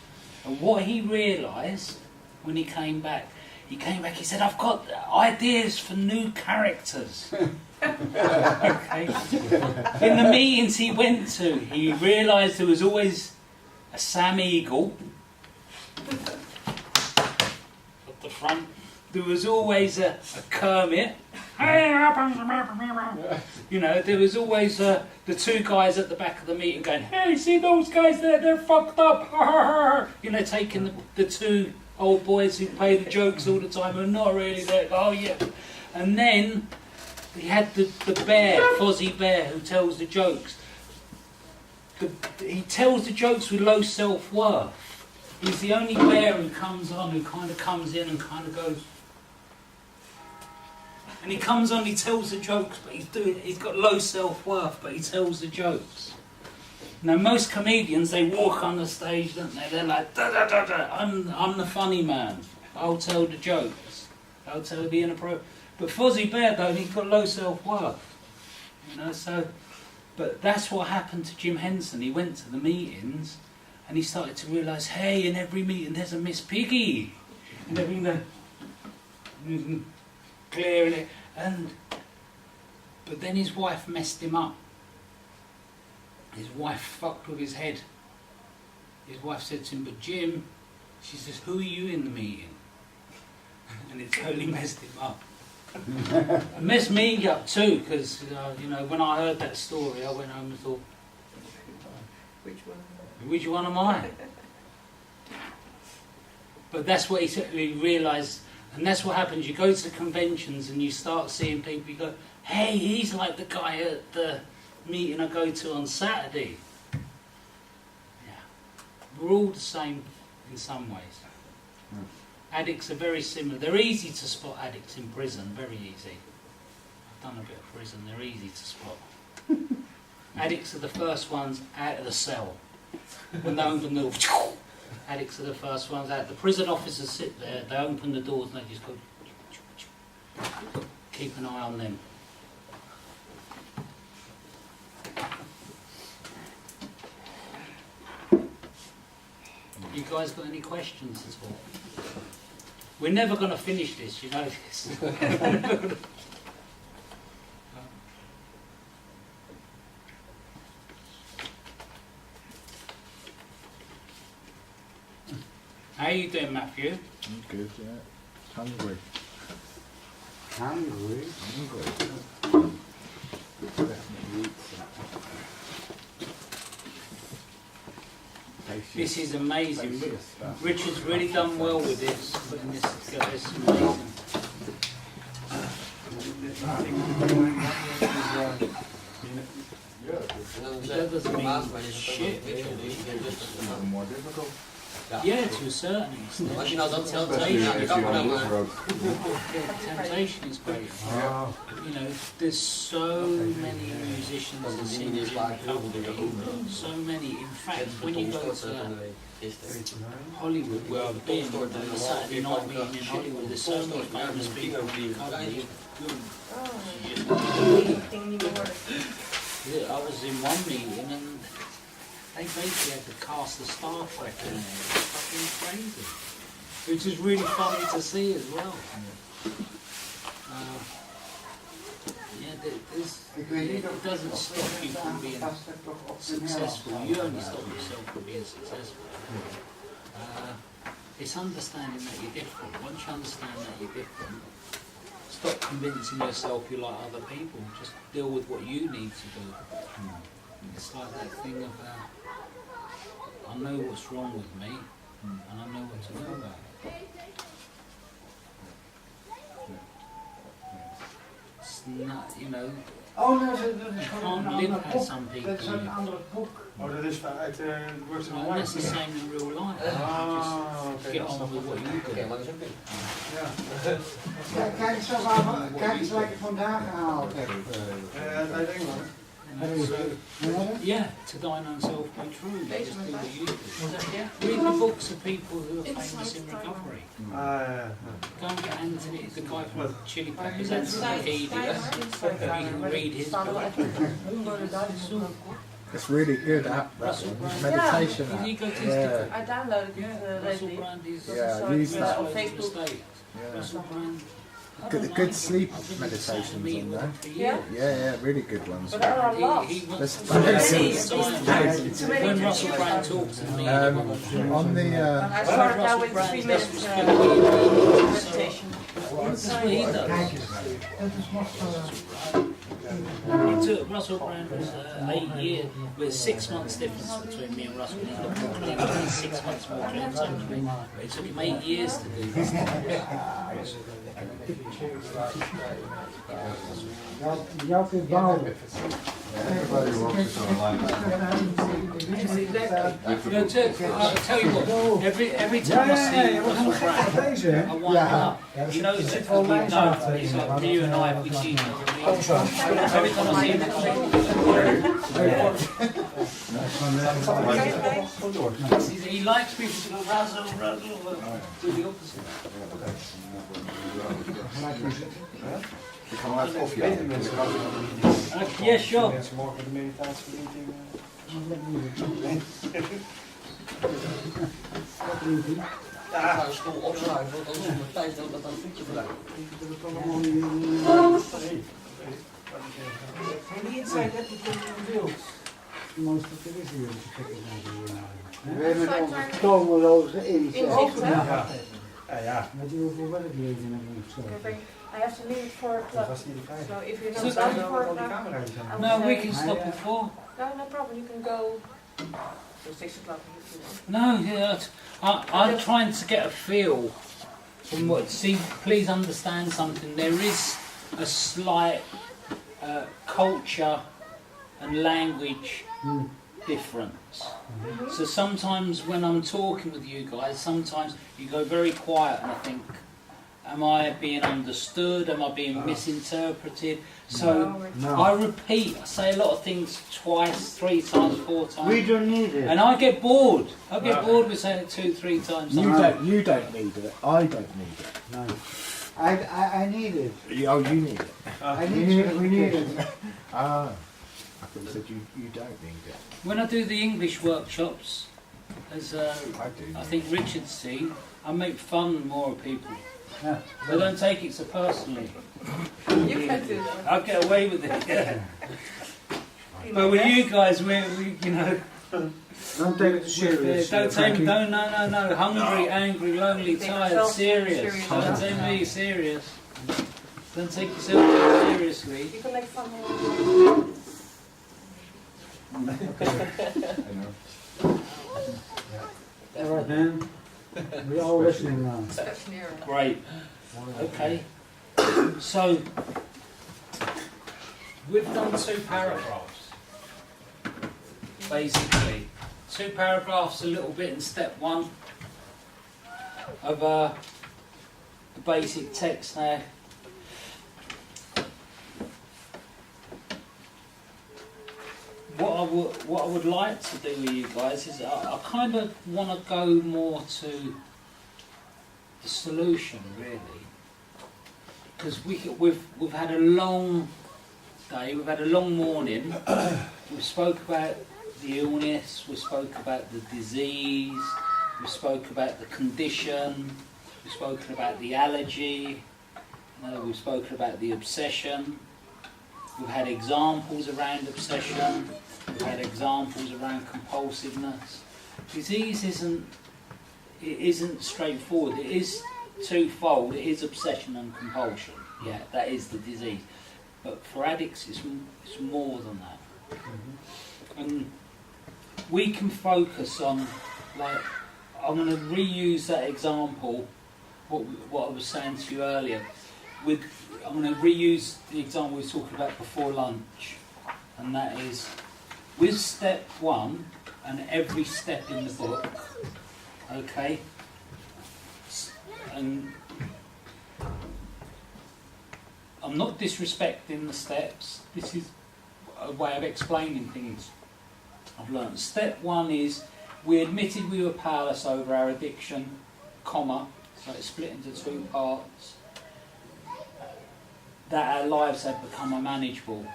And what he realised when he came back, he said, "I've got ideas for new characters." Okay. In the meetings he went to, he realised there was always a Sam Eagle at the front. There was always a Kermit. You know, there was always the two guys at the back of the meeting going, "Hey, see those guys there? They're fucked up." You know, taking the two old boys who play the jokes all the time and not really there. Oh yeah. And then he had the bear, Fozzie Bear, who tells the jokes. He tells the jokes with low self-worth. He's the only bear who comes on, who kind of comes in and kind of goes. And he comes on, he tells the jokes, but he's got low self-worth, but he tells the jokes. Now, most comedians, they walk on the stage, don't they? They're like, "Da, da, da, da. I'm the funny man. I'll tell the jokes. I'll tell the inappropriate." But Fozzie Bear, though, he's got low self-worth. You know, so... But that's what happened to Jim Henson. He went to the meetings, and he started to realise, hey, in every meeting there's a Miss Piggy. And everything... clearing it, but then his wife messed him up. His wife fucked with his head. His wife said to him, "But Jim," she says, "who are you in the meeting?" And it totally messed him up. It messed me up too, because you know, when I heard that story, I went home and thought, which one am I? But that's what he realised. And that's what happens. You go to conventions and you start seeing people, you go, "Hey, he's like the guy at the meeting I go to on Saturday." Yeah. We're all the same in some ways. Addicts are very similar. They're easy to spot, addicts in prison, very easy. I've done a bit of prison, they're easy to spot. Addicts are the first ones out of the cell. When they open the door, addicts are the first ones out. The prison officers sit there, they open the doors and they just go, keep an eye on them. You guys got any questions at all? We're never going to finish this, you know this. How are you doing, Matthew? I'm good, yeah. Hungry. Hungry? Hungry. Definitely eat some. This is amazing. Richard's really done well with this, putting this together. It's amazing. That doesn't mean shit, really. More difficult. Yeah, to a certain extent. Als je nou dat zelf Especially zegt, if dan you're kan on maar this road. Temptation is great. You know, there's so many musicians and singers in the country. So many. In fact, when you go to Hollywood, where I've been, on a Saturday night meeting in Hollywood, there's so many famous people in the country. Yeah, I was in one meeting and they basically had to cast the Star Trek in there. It's fucking crazy. Which is really funny to see as well. It doesn't stop you from being successful. You only stop yourself from being successful. It's understanding that you're different. Once you understand that you're different, stop convincing yourself you're like other people. Just deal with what you need to do. It's like that thing of, I know what's wrong with me, and I know what to do about it. It's not, you know, you can't can't live how some people Dat is een live. ander boek. Oh, dat is uit Works And of that's the Life. same in real life. Ah, Just oké. get dat on snap with ik. what you Oké, do. maar dat is ook goed. Ja. Ja, kijk eens wat ik vandaag gehaald heb. Uit Engeland. Yeah, to thine own self be true. Deze Just met do what mij. you do. Read the books of people who are famous in recovery. Ah, ja. Go and get Anthony, the guy from What? Chili Peppers, Anthony Hague. You can read his book. It's really good, that Russell Brand. meditation If you app. go to his Yeah, different- I downloaded it Yeah, Russell lately. Brand is Yeah, I use that. on Facebook. yeah. Russell Brand. I Good, don't good know. sleep I've been meditations sat in a meeting on with there. him for Yeah? years. Yeah, really good ones. But there are a lot. He wants That's to amazing. when Russell Brand talks to me, On the I started now with 3 minutes meditation. that's what he does. Kijk eens. Dat is nog... It took Russell Brand was 8 years, with 6 months difference between me and Russell. He was only 6 months more clean than me. But it took him 8 years to do this. Jouw kunt bouwen. Everybody works is online. I'll tell you what, every time I see Russell Brand, Deze, hè? I wind up. You know, it's like you and I, we see every time I see him, he likes people to go Russell, do the opposite. Ik ga maar even koffie Weten halen. mensen wat er Yeah, sure. mensen morgen de meditatiemeeting. Ja, ik ga een stoel opschuiven, want anders moet Matthijs ook dat aan een voetje vooruit. En die inside heb je toch in beeld. Most of the video is checken naar we hebben onze tomeloze Inzicht, hè? Ja. Ja. Met die hoeveel werkleven hebben we gesloten. I have to leave it for Dat o'clock. was niet de vijf. So if you're So not that- done for Al die o'clock, camera's aan. No, we can stop at 4. no problem. You can go to 6 o'clock if you want. No, yeah, I'm trying to get a feel from what. See, please understand something. There is a slight culture and language difference. So sometimes when I'm talking with you guys, sometimes you go very quiet and I think, am I being understood? Am I being misinterpreted? So I repeat, I say a lot of things twice, 3 times, 4 times. We don't need it. And I get bored. I get bored with saying it 2, 3 times. You don't need it. I don't need it. No. I need it. Oh, you need it. We need it. Ah, I thought you said you don't need it. When I do the English workshops, as I do. I think Richard's seen, I make fun more of people. Yeah. They don't take it so personally. You can do that. I'll get away with it. Yeah. But with you guys, we you know, Don't take it too serious. don't take Frankie. no. Hungry, angry, lonely, Take tired, yourself serious. serious. Don't take me serious. Don't take yourself too seriously. You can make fun of Alright, man. We're all listening now. especially here. Great. Okay. So we've done 2 paragraphs. Basically. 2 paragraphs a little bit in step 1 of the basic text now. What I would like to do with you guys is I kind of want to go more to the solution, really, because we've had a long day, we've had a long morning. We spoke about the illness, we spoke about the disease, we spoke about the condition, we've spoken about the allergy, we've spoken about the obsession. We've had examples around obsession, we've had examples around compulsiveness. Disease isn't straightforward, it is twofold, it is obsession and compulsion. Yeah, that is the disease. But for addicts it's more than that. And we can focus on, like, I'm going to reuse that example, what I was saying to you earlier. I'm going to reuse the example we were talking about before lunch, and that is with step 1 and every step in the book, okay, and I'm not disrespecting the steps, this is a way of explaining things I've learned. Step 1 is we admitted we were powerless over our addiction, comma, so it's split into 2 parts, that our lives had become unmanageable.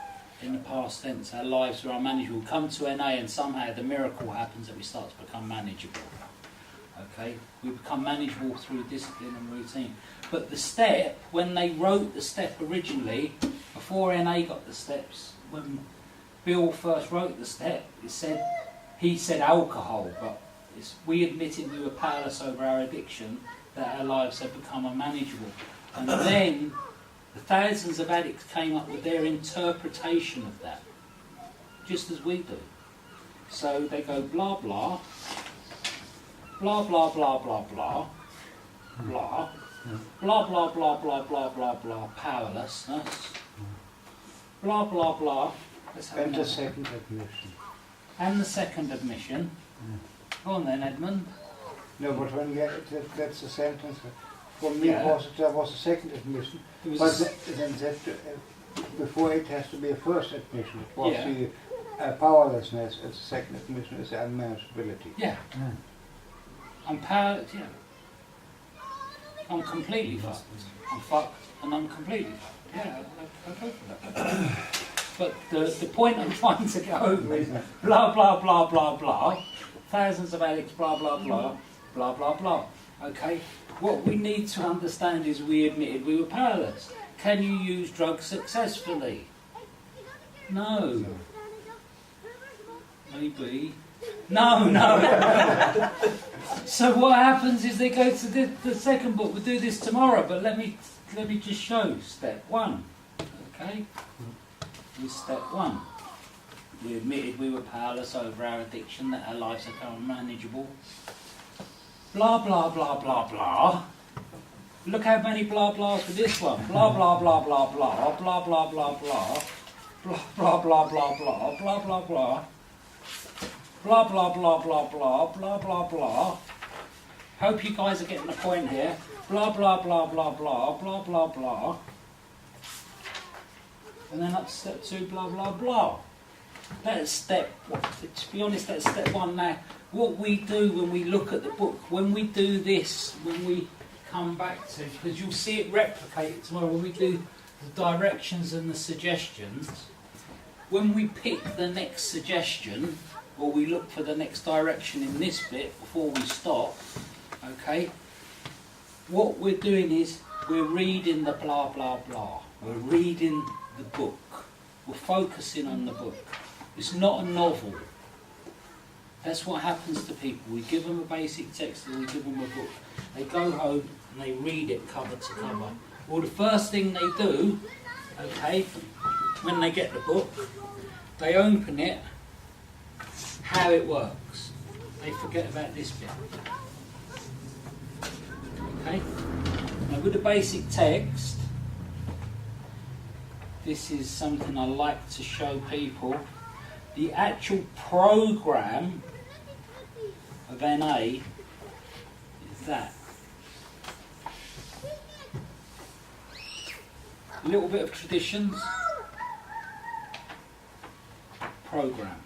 In the past tense, our lives were unmanageable. Come to NA and somehow the miracle happens that we start to become manageable. Okay, we become manageable through discipline and routine. But the step, when they wrote the step originally, before NA got the steps, when Bill first wrote the step, he said alcohol, but we admitted we were powerless over our addiction, that our lives had become unmanageable. And then the thousands of addicts came up with their interpretation of that, just as we do. So they go blah blah, blah blah blah blah blah, blah, blah blah blah blah blah blah blah, powerlessness, blah blah blah. And the second admission. And the second admission. Go on then, Edmund. No, but when you that's a sentence. For me, Yeah. there was a second admission, but then before it has to be a first admission. It was the powerlessness, and the second admission is the unmanageability. Yeah. I'm powered, yeah. I'm completely fucked. I'm fucked and I'm completely fucked. Yeah, I'll go for that. But the point I'm trying to go over is blah, blah, blah, blah, blah. Thousands of addicts, blah, blah, blah, blah, blah, blah. Okay? What we need to understand is we admitted we were powerless. Can you use drugs successfully? No. Maybe. No. So what happens is they go to the second book. We'll do this tomorrow, but let me just show step 1. Okay? With step 1. We admitted we were powerless over our addiction, that our lives are unmanageable. Blah, blah, blah, blah, blah. Look how many blah blahs with this one. Blah, blah, blah, blah, blah, blah, blah, blah, blah. Blah, blah, blah, blah, blah, blah, blah, blah. Blah, blah, blah, blah, blah, blah, blah, blah. Hope you guys are getting the point here. Blah, blah, blah, blah, blah, blah, blah, blah. And then up to step 2, blah, blah, blah. That's step 1. To be honest, that's step 1 now. What we do when we look at the book, when we do this, when we come back to, because you'll see it replicated tomorrow, when we do the directions and the suggestions, when we pick the next suggestion, or we look for the next direction in this bit before we stop, okay, what we're doing is we're reading the blah, blah, blah. We're reading the book. We're focusing on the book. It's not a novel. That's what happens to people. We give them a basic text and we give them a book. They go home and they read it cover to cover. Well, the first thing they do, okay, when they get the book, they open it, how it works. They forget about this bit. Okay? Now with the basic text, this is something I like to show people. The actual program of NA is that. A little bit of traditions, program.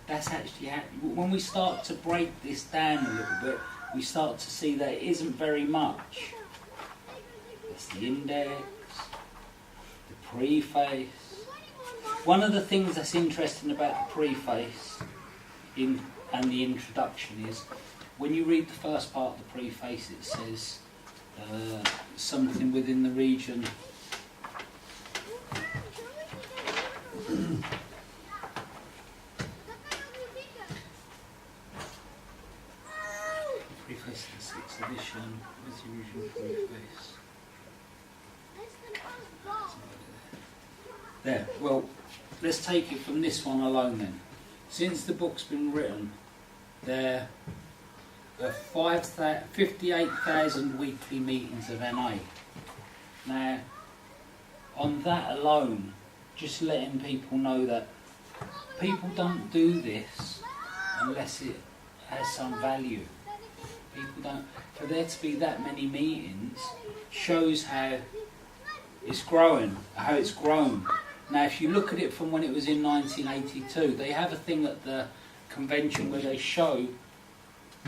That's actually how, when we start to break this down a little bit, we start to see that it isn't very much. It's the index, the preface. One of the things that's interesting about the preface and the introduction is when you read the first part of the preface, it says something within the region. Preface to the 6th edition, with the original preface. There, well, let's take it from this one alone then. Since the book's been written, there are 58,000 weekly meetings of NA. Now, on that alone, just letting people know that people don't do this unless it has some value. People don't. For there to be that many meetings shows how it's growing, how it's grown. Now, if you look at it from when it was in 1982, they have a thing at the convention where they show,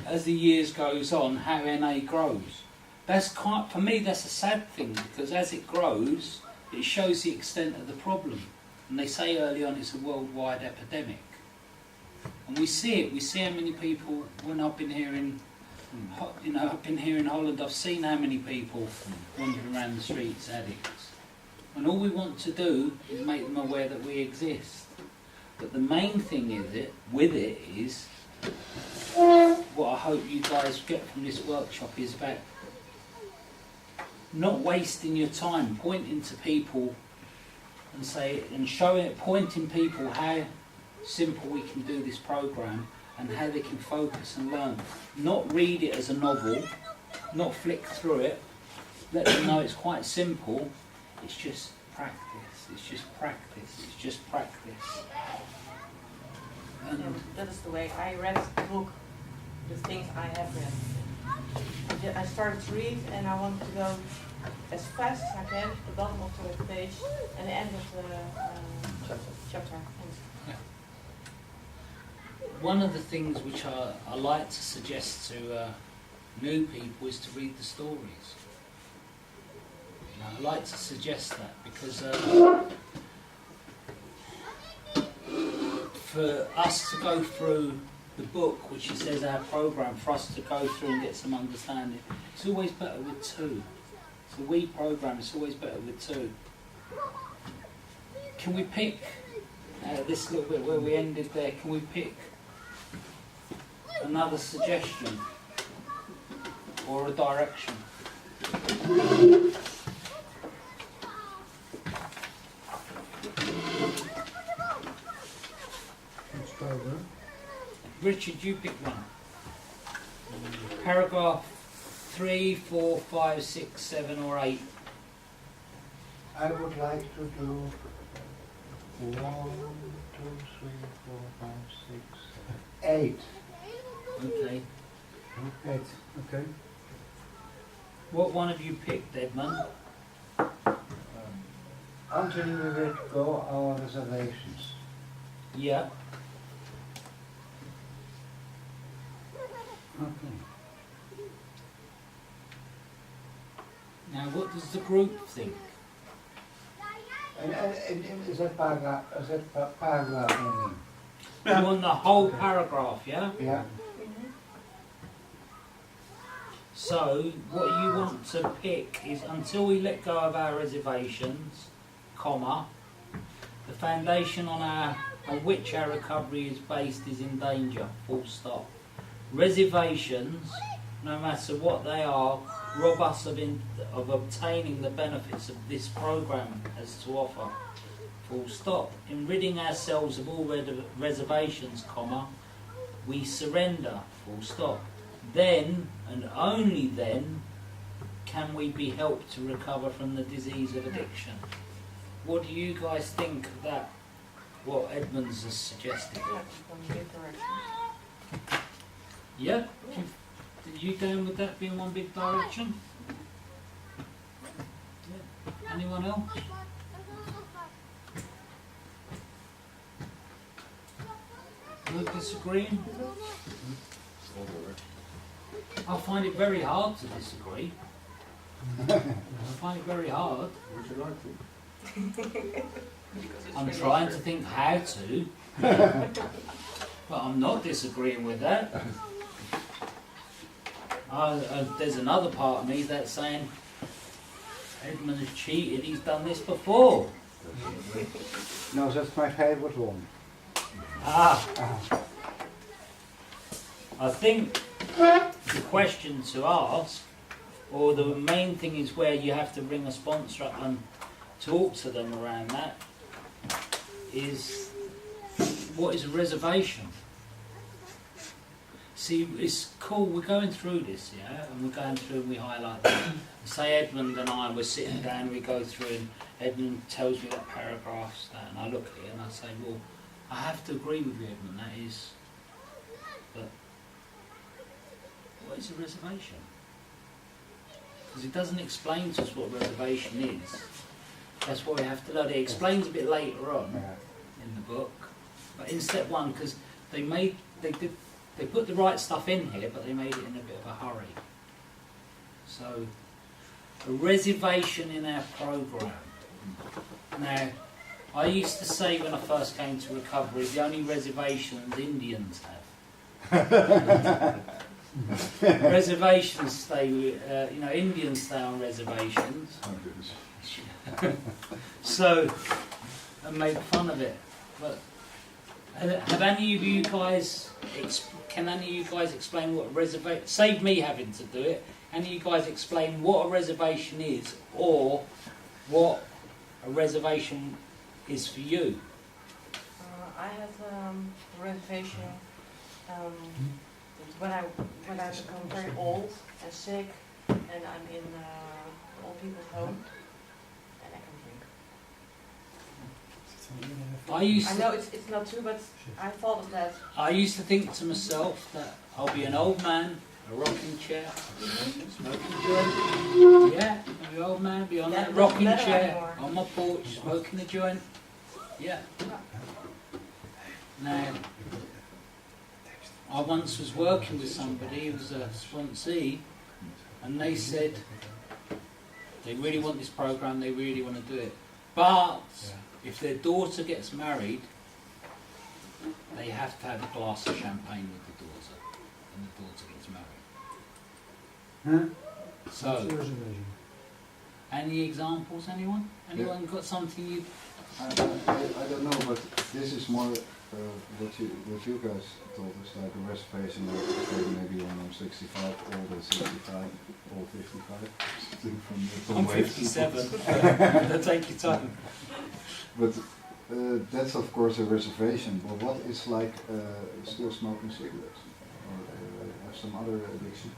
as the years goes on, how NA grows. That's quite, for me, that's a sad thing, because as it grows, it shows the extent of the problem. And they say early on it's a worldwide epidemic. And we see it. We see how many people, when I've been here in, I've been here in Holland, I've seen how many people wandering around the streets, addicts. And all we want to do is make them aware that we exist. But the main thing with it is, what I hope you guys get from this workshop is about not wasting your time pointing to people and pointing people how simple we can do this program and how they can focus and learn. Not read it as a novel, not flick through it, let them know it's quite simple. It's just practice, it's just practice, it's just practice. Yeah, that is the way I read the book, the things I have read. I started to read and I wanted to go as fast as I can to the bottom of the page and the end of the chapter. Yeah. One of the things which I like to suggest to new people is to read the stories. I like to suggest that because for us to go through the book, which it says our program, for us to go through and get some understanding, it's always better with two. It's a wee program, it's always better with two. Can we pick this little bit where we ended there? Can we pick another suggestion or a direction? Richard, you pick one. Paragraph 3, 4, 5, 6, 7 or 8. I would like to do 1, 2, 3, 4, 5, 6, 7, 8. Okay. 8, okay. What one have you picked, Edmund? Until we let go our reservations. Yeah. Okay. Now, what does the group think? And is that paragraph? Is that paragraph? You want the whole paragraph, yeah? Yeah. So, what you want to pick is until we let go of our reservations, comma, the foundation on which our recovery is based is in danger, full stop. Reservations, no matter what they are, rob us of obtaining the benefits of this program has to offer, full stop. In ridding ourselves of all reservations, comma, we surrender, full stop. Then, and only then, can we be helped to recover from the disease of addiction. What do you guys think of that? What Edmonds has suggested? Yeah? You going with that being one big direction? Yeah. Anyone else? No disagreeing? I find it very hard to disagree. I find it very hard. Would you like to? I'm trying to think how to, but I'm not disagreeing with that. There's another part of me that's saying, Edmund has cheated, he's done this before. No, that's my favourite one. I think the question to ask, or the main thing is where you have to bring a sponsor up and talk to them around that, is what is a reservation? See, it's cool, we're going through this, yeah, and we're going through and we highlight that. Say Edmund and I were sitting down, we go through and Edmund tells me that paragraph's that, and I look at it and I say, well, I have to agree with you, Edmund, that is, but what is a reservation? Because it doesn't explain to us what a reservation is. That's why we have to learn. It explains a bit later on in the book, but in step one, because they put the right stuff in here, but they made it in a bit of a hurry. So, a reservation in our programme. Now, I used to say when I first came to recovery, the only reservations Indians have. Reservations stay with, Indians stay on reservations. So, and make fun of it. But have any of you guys, can any of you guys explain what a reservation, save me having to do it, any of you guys explain what a reservation is, or what a reservation is for you? I had a reservation when I become very old and sick, and I'm in old people's home, and I can drink. I know it's not true, but I thought of that. I used to think to myself that I'll be an old man, a rocking chair, smoking joint. Yeah, I'll be an old man, be on that rocking chair, on my porch, smoking a joint. Yeah. Now, I once was working with somebody who was a sponsee, and they said they really want this program, they really want to do it. But if their daughter gets married, they have to have a glass of champagne with the daughter, and the daughter gets married. So, any examples, anyone? Anyone got something you... I don't know, but this is more what you guys told us, like a reservation, like maybe when I'm 65, old at 65, old 55. I'm 57. Take your time. But that's of course a reservation, but what is like still smoking cigarettes? Or have some other addiction?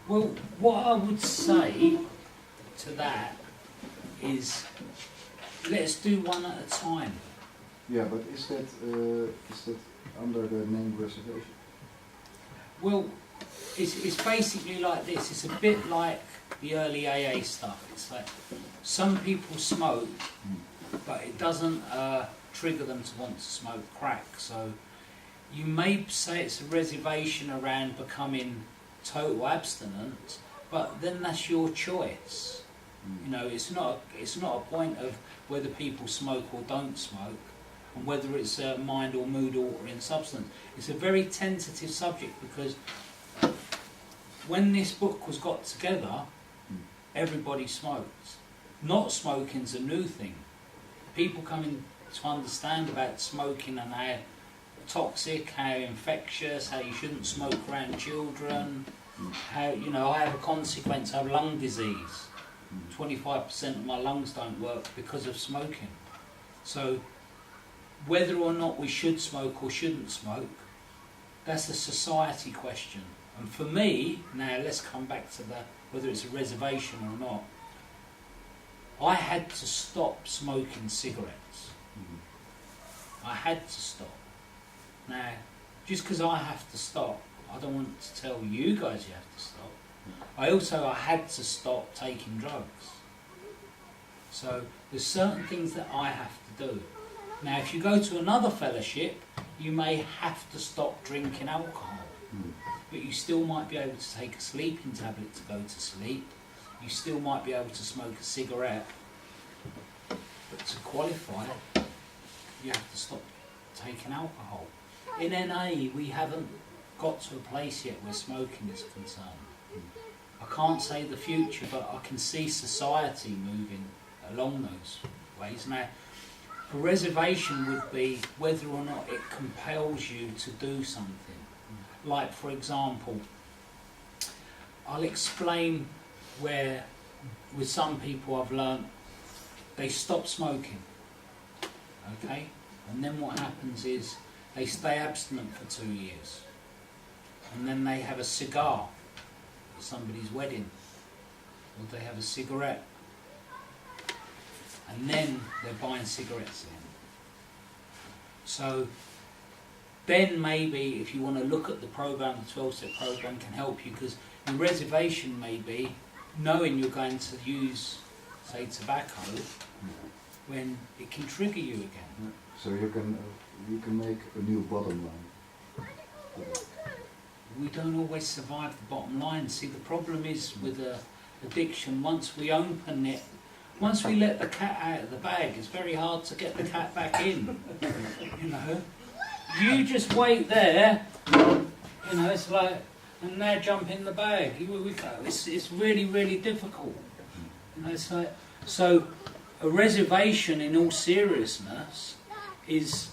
Well, what I would say to that is, let's do one at a time. Yeah, but is that under the name reservation? Well, it's basically like this. It's a bit like the early AA stuff. It's like some people smoke, but it doesn't trigger them to want to smoke crack. So you may say it's a reservation around becoming total abstinent, but then that's your choice. You know, it's not a point of whether people smoke or don't smoke, and whether it's a mind or mood altering substance. It's a very tentative subject, because when this book was got together, everybody smoked. Not smoking's a new thing. People coming to understand about smoking and how toxic, how infectious, how you shouldn't smoke around children, how, you know, I have a consequence, I have lung disease. 25% of my lungs don't work because of smoking. So whether or not we should smoke or shouldn't smoke, that's a society question. And for me, now let's come back to whether it's a reservation or not. I had to stop smoking cigarettes. I had to stop. Now, just because I have to stop, I don't want to tell you guys you have to stop. I had to stop taking drugs. So there's certain things that I have to do. Now, if you go to another fellowship, you may have to stop drinking alcohol, but you still might be able to take a sleeping tablet to go to sleep. You still might be able to smoke a cigarette, but to qualify, you have to stop taking alcohol. In NA, we haven't got to a place yet where smoking is concerned. I can't say the future, but I can see society moving along those ways. Now, a reservation would be whether or not it compels you to do something. Like, for example, I'll explain where, with some people I've learnt, they stop smoking, okay? And then what happens is they stay abstinent for 2 years. And then they have a cigar at somebody's wedding, or they have a cigarette, and then they're buying cigarettes again. So then maybe if you want to look at the program, the 12-step program can help you, because your reservation may be knowing you're going to use, say, tobacco, when it can trigger you again. So you can make a new bottom line. We don't always survive the bottom line. See, the problem is with addiction, once we open it, once we let the cat out of the bag, it's very hard to get the cat back in. You know, you just wait there. You know, it's like, and now jump in the bag. Here we go. It's really, really difficult. You know, it's like, so a reservation, in all seriousness, is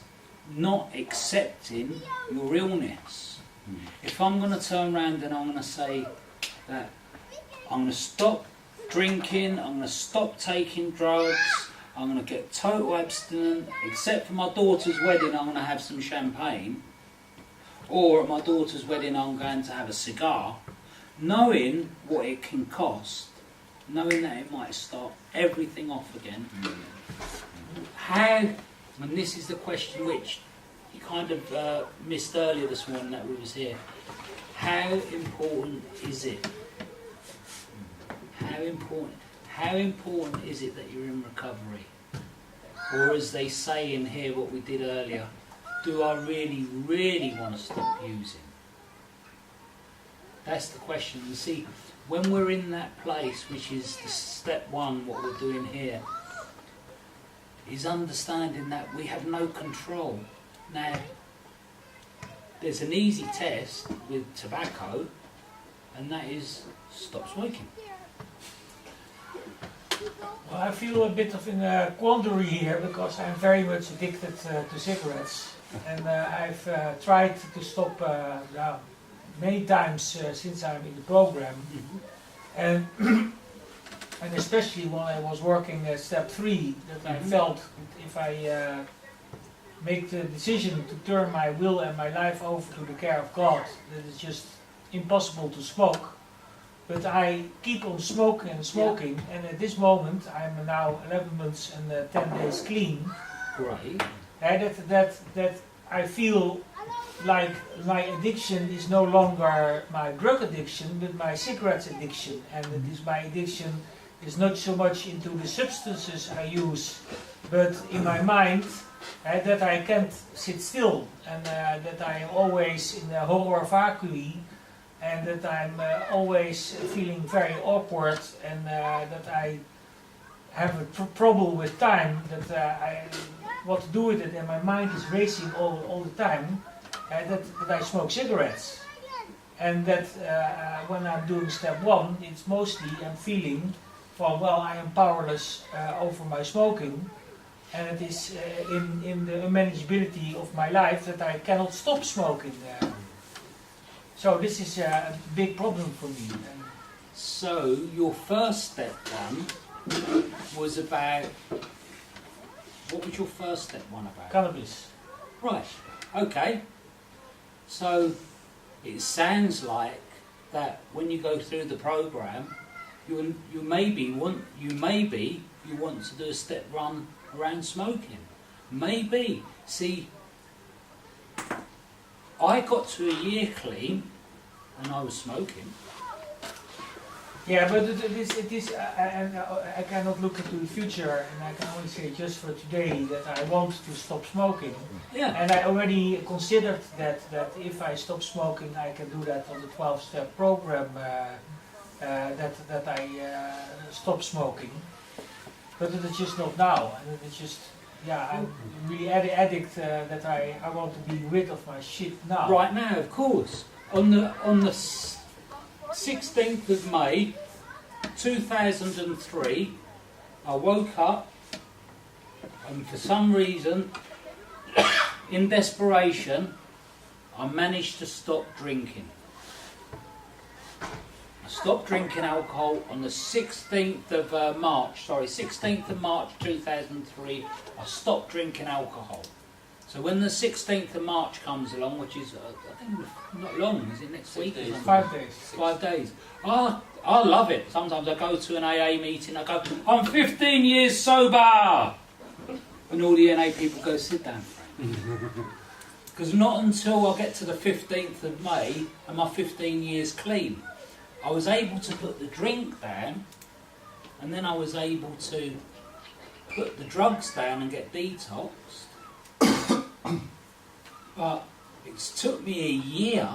not accepting your illness. If I'm going to turn around and I'm going to say that I'm going to stop drinking, I'm going to stop taking drugs, I'm going to get total abstinent, except for my daughter's wedding I'm going to have some champagne, or at my daughter's wedding I'm going to have a cigar, knowing what it can cost, knowing that it might start everything off again. How, and this is the question which you kind of missed earlier this morning that we was here, how important is it? How important is it that you're in recovery? Or as they say in here, what we did earlier, do I really, really want to stop using? That's the question. You see, when we're in that place, which is the step one, what we're doing here, is understanding that we have no control. Now, there's an easy test with tobacco, and that is stop smoking. Well, I feel a bit of in a quandary here because I'm very much addicted to cigarettes, and I've tried to stop many times since I'm in the program, and and especially when I was working at step 3, that I felt that if I make the decision to turn my will and my life over to the care of God, that it's just impossible to smoke. But I keep on smoking and smoking, and at this moment I'm now 11 months and 10 days clean. Right. That I feel like my addiction is no longer my drug addiction, but my cigarette addiction, and it is my addiction is not so much into the substances I use, but in my mind that I can't sit still, and that I am always in a horror vacui, and that I'm always feeling very awkward, and that I have a problem with time, that I what to do with it, and my mind is racing all the time, that I smoke cigarettes. And that when I'm doing step 1, it's mostly I'm feeling, well, I am powerless over my smoking, and it is in the unmanageability of my life that I cannot stop smoking. So this is a big problem for me. So your first step 1 was about, what was your first step 1 about? Cannabis. Right, okay. So it sounds like that when you go through the program, you want to do a step 1 around smoking. Maybe. See, I got to a year clean and I was smoking. Yeah, but it is I cannot look into the future, and I can only say just for today that I want to stop smoking. Yeah. And I already considered that if I stop smoking, I can do that on the 12-step program, that I stop smoking. But it's just not now, and it's just, yeah, I'm really addict that I want to be rid of my shit now. Right now, of course. On the 16th of May 2003, I woke up and for some reason, in desperation, I managed to stop drinking. I stopped drinking alcohol on the 16th of March 2003, I stopped drinking alcohol. So when the 16th of March comes along, which is, I think not long, is it next week? 5 days. 5 days. I love it. Sometimes I go to an AA meeting, I go, I'm 15 years sober! And all the NA people go, sit down, Frank. Because not until I get to the 15th of May am I 15 years clean. I was able to put the drink down, and then I was able to put the drugs down and get detoxed. But it took me a year,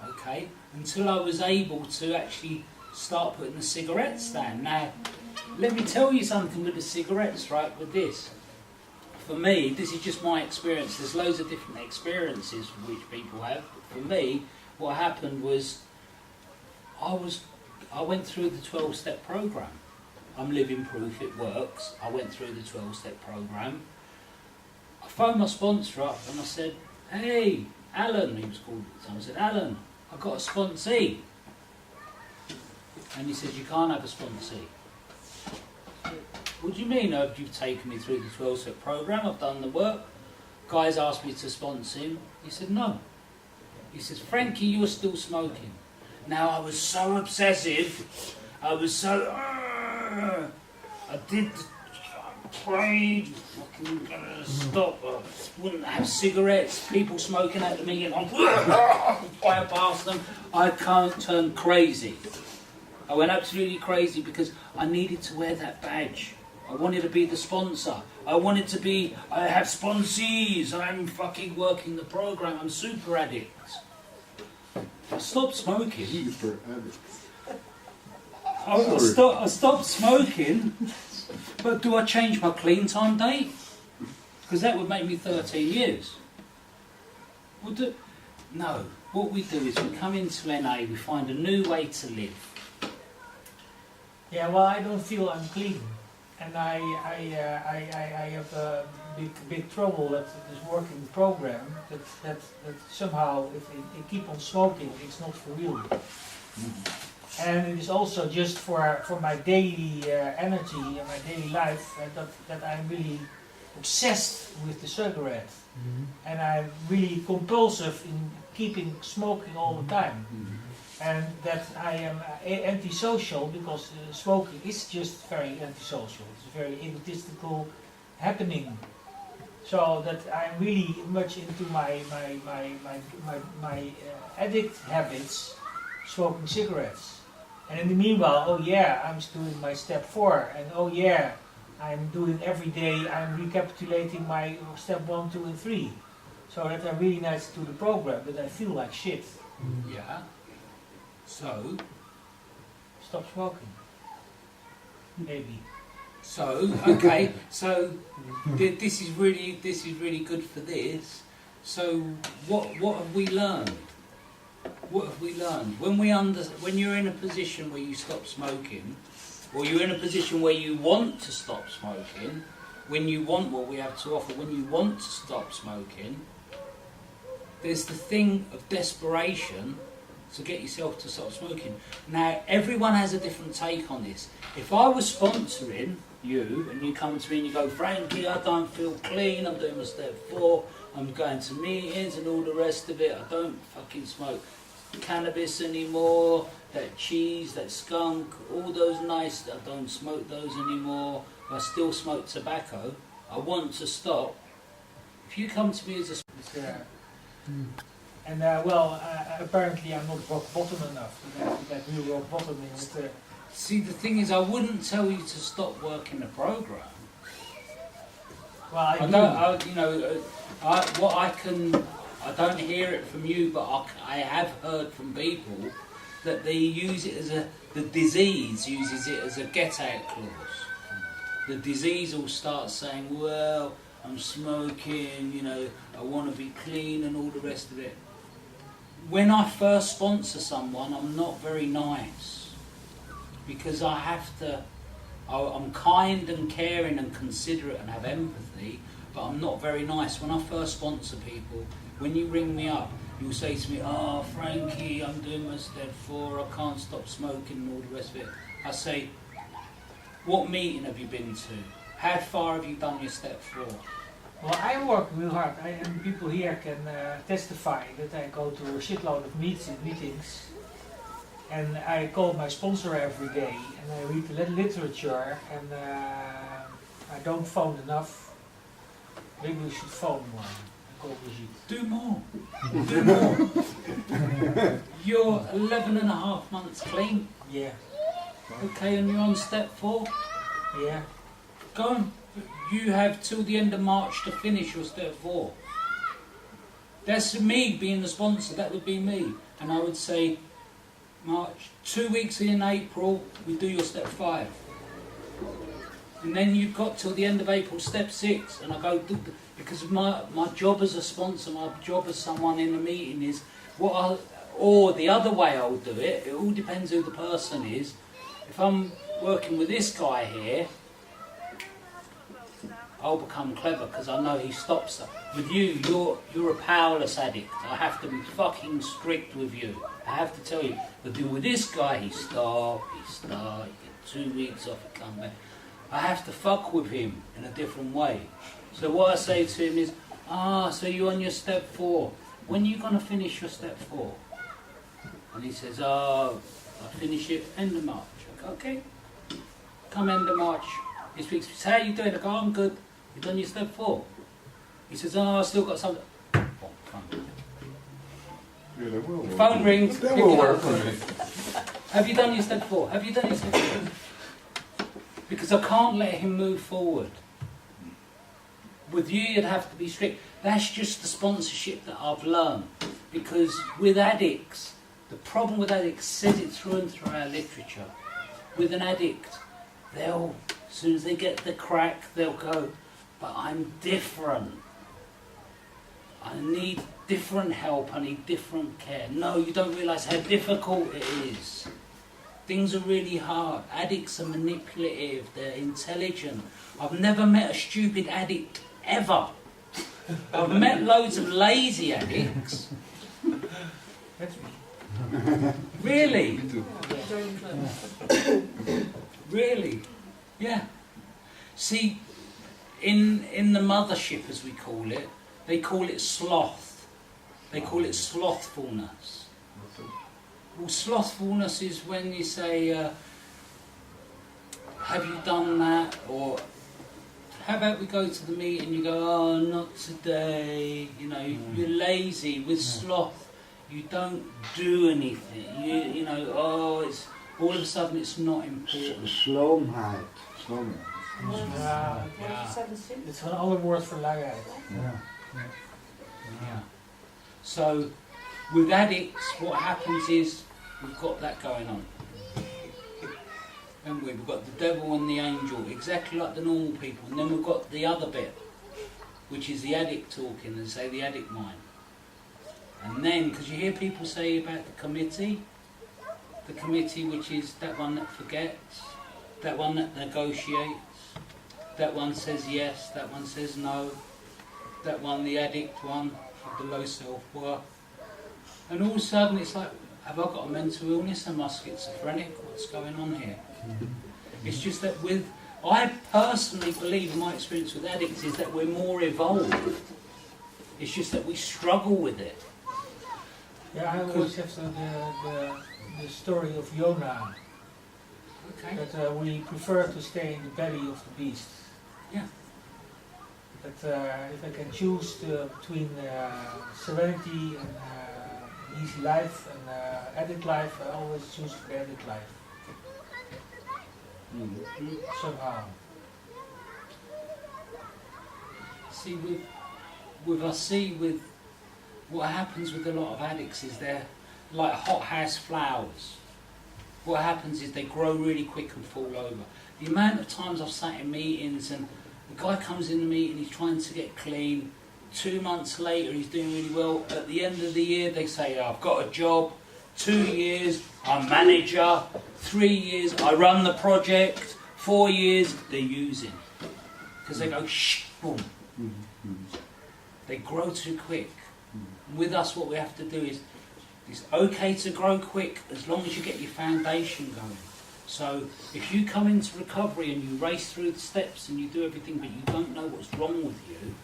okay, until I was able to actually start putting the cigarettes down. Now, let me tell you something with the cigarettes, right, with this. For me, this is just my experience. There's loads of different experiences which people have. For me, what happened was I went through the 12-step program. I'm living proof it works. I went through the 12-step program. I phoned my sponsor up and I said, "Hey, Alan," he was called at the time. I said, "Alan, I've got a sponsee." And he said, "You can't have a sponsee." "What do you mean? You've taken me through the 12-step program, I've done the work. Guys asked me to sponsor him." He said, "No." He says, "Frankie, you're still smoking." Now, I was so obsessive. I was so... I did the... I prayed, fucking gonna stop. I wouldn't have cigarettes, people smoking at me, and I'm fire past them. I can't turn crazy. I went absolutely crazy because I needed to wear that badge. I wanted to be the sponsor. I wanted to be, I have sponsees, I'm fucking working the program, I'm super addict. I stopped smoking. Super addict. I stopped smoking, but do I change my clean time date? Because that would make me 13 years. No, what we do is we come into NA, we find a new way to live. Yeah, well, I don't feel I'm clean, and I have a big trouble that this working program that somehow if I keep on smoking, it's not for real. And it is also just for my daily energy and my daily life that I'm really obsessed with the cigarette, and I'm really compulsive in keeping smoking all the time. And that I am antisocial because smoking is just very antisocial. It's a very egotistical happening. So that I'm really much into my addict habits, smoking cigarettes. And in the meanwhile, oh yeah, I'm doing my step 4, and oh yeah, I'm doing every day, I'm recapitulating my step 1, 2 and 3. So that I'm really nice to the program, but I feel like shit. Yeah. So? Stop smoking. Maybe. So, okay, so this is really good for this. So what have we learned? What have we learned? When you're in a position where you stop smoking, or you're in a position where you want to stop smoking, when you want what we have to offer, when you want to stop smoking, there's the thing of desperation to get yourself to stop smoking. Now, everyone has a different take on this. If I was sponsoring you, and you come to me and you go, "Frankie, I don't feel clean, I'm doing my step 4, I'm going to meetings and all the rest of it, I don't fucking smoke cannabis anymore, that cheese, that skunk, all those nice, I don't smoke those anymore, I still smoke tobacco, I want to stop." If you come to me as a sponsor, and apparently I'm not rock bottom enough. That real rock bottom is see, the thing is, I wouldn't tell you to stop working the program. Well, I don't hear it from you, but I have heard from people that they use it as the disease uses it as a get-out clause. The disease will start saying, "Well, I'm smoking, I want to be clean," and all the rest of it. When I first sponsor someone, I'm not very nice, because I'm kind and caring and considerate and have empathy, but I'm not very nice. When I first sponsor people, when you ring me up, you'll say to me, "Oh, Frankie, I'm doing my step 4, I can't stop smoking," and all the rest of it. I say, "What meeting have you been to? How far have you done your step 4? Well, I work real hard, and people here can testify that I go to a shitload of meetings, and I call my sponsor every day, and I read the literature, and I don't phone enough. Maybe we should phone more. gekomen ziet. Do more. Do more. You're 11 and a half months clean. Yeah, Okay, and you're on step 4. yeah. Go on. You have till the end of March to finish your step 4. That's me being the sponsor. That would be me. And I would say, March, 2 weeks in April, we do your step 5. And then you've got till the end of April, step 6. And I go, because my job as a sponsor, my job as someone in a meeting is, or the other way I'll do it, it all depends who the person is. If I'm working with this guy here, I'll become clever because I know he stops them. With you, you're a powerless addict. I have to be fucking strict with you. I have to tell you. But with this guy, he stop, you get 2 weeks off, he come back. I have to fuck with him in a different way. So what I say to him is, so you're on your step 4. When are you going to finish your step 4? And he says, I finish it end of March. I go, okay. Come end of March. He speaks, how are you doing? I go, I'm good. You done your step 4? He says, I still got something. Phone. Yeah, that will work. Phone rings. That will work for me. Have you done your step 4? Have you done your step 4? Because I can't let him move forward. With you, you'd have to be strict. That's just the sponsorship that I've learned. Because with addicts, the problem with addicts says it through and through our literature. With an addict, as soon as they get the crack, they'll go, but I'm different. I need different help, I need different care. No, you don't realise how difficult it is. Things are really hard. Addicts are manipulative, they're intelligent. I've never met a stupid addict, ever. I've met loads of lazy addicts. That's me. Really? Me too. Join the club. Really? Yeah. See, in the mothership, as we call it, they call it sloth. They call it slothfulness. Well, slothfulness is when you say, have you done that? Or how about we go to the meeting, you go, oh, not today. You know, you're lazy. With sloth, you don't do anything. You know, it's all of a sudden it's not important. Sloomheid. Slowly. Ja, dit is een ander woord voor luiheid. Yeah. So, with addicts, what happens is we've got that going on. Haven't we? We've got the devil and the angel, exactly like the normal people. And then we've got the other bit, which is the addict talking, and say the addict mind. And then, because you hear people say about the committee which is that one that forgets, that one that negotiates, that one says yes, that one says no, that one, the addict one, with the low self-worth. And all of a sudden it's like, have I got a mental illness? Am I schizophrenic? What's going on here? It's just that I personally believe, in my experience with addicts, is that we're more evolved. It's just that we struggle with it. Yeah, I always have the story of Jonah. Okay. That we prefer to stay in the belly of the beast. Yeah. That if I can choose between serenity and easy life and addict life, I always choose the addict life. Somehow. See, with what happens with a lot of addicts is they're like hothouse flowers. What happens is they grow really quick and fall over. The amount of times I've sat in meetings and the guy comes in the meeting, he's trying to get clean. 2 months later, he's doing really well. At the end of the year, they say, I've got a job. 2 years, I'm manager. 3 years, I run the project. 4 years, they're using. Because they go, shh, boom. They grow too quick. With us, what we have to do is, it's okay to grow quick as long as you get your foundation going. So if you come into recovery and you race through the steps and you do everything but you don't know what's wrong with you,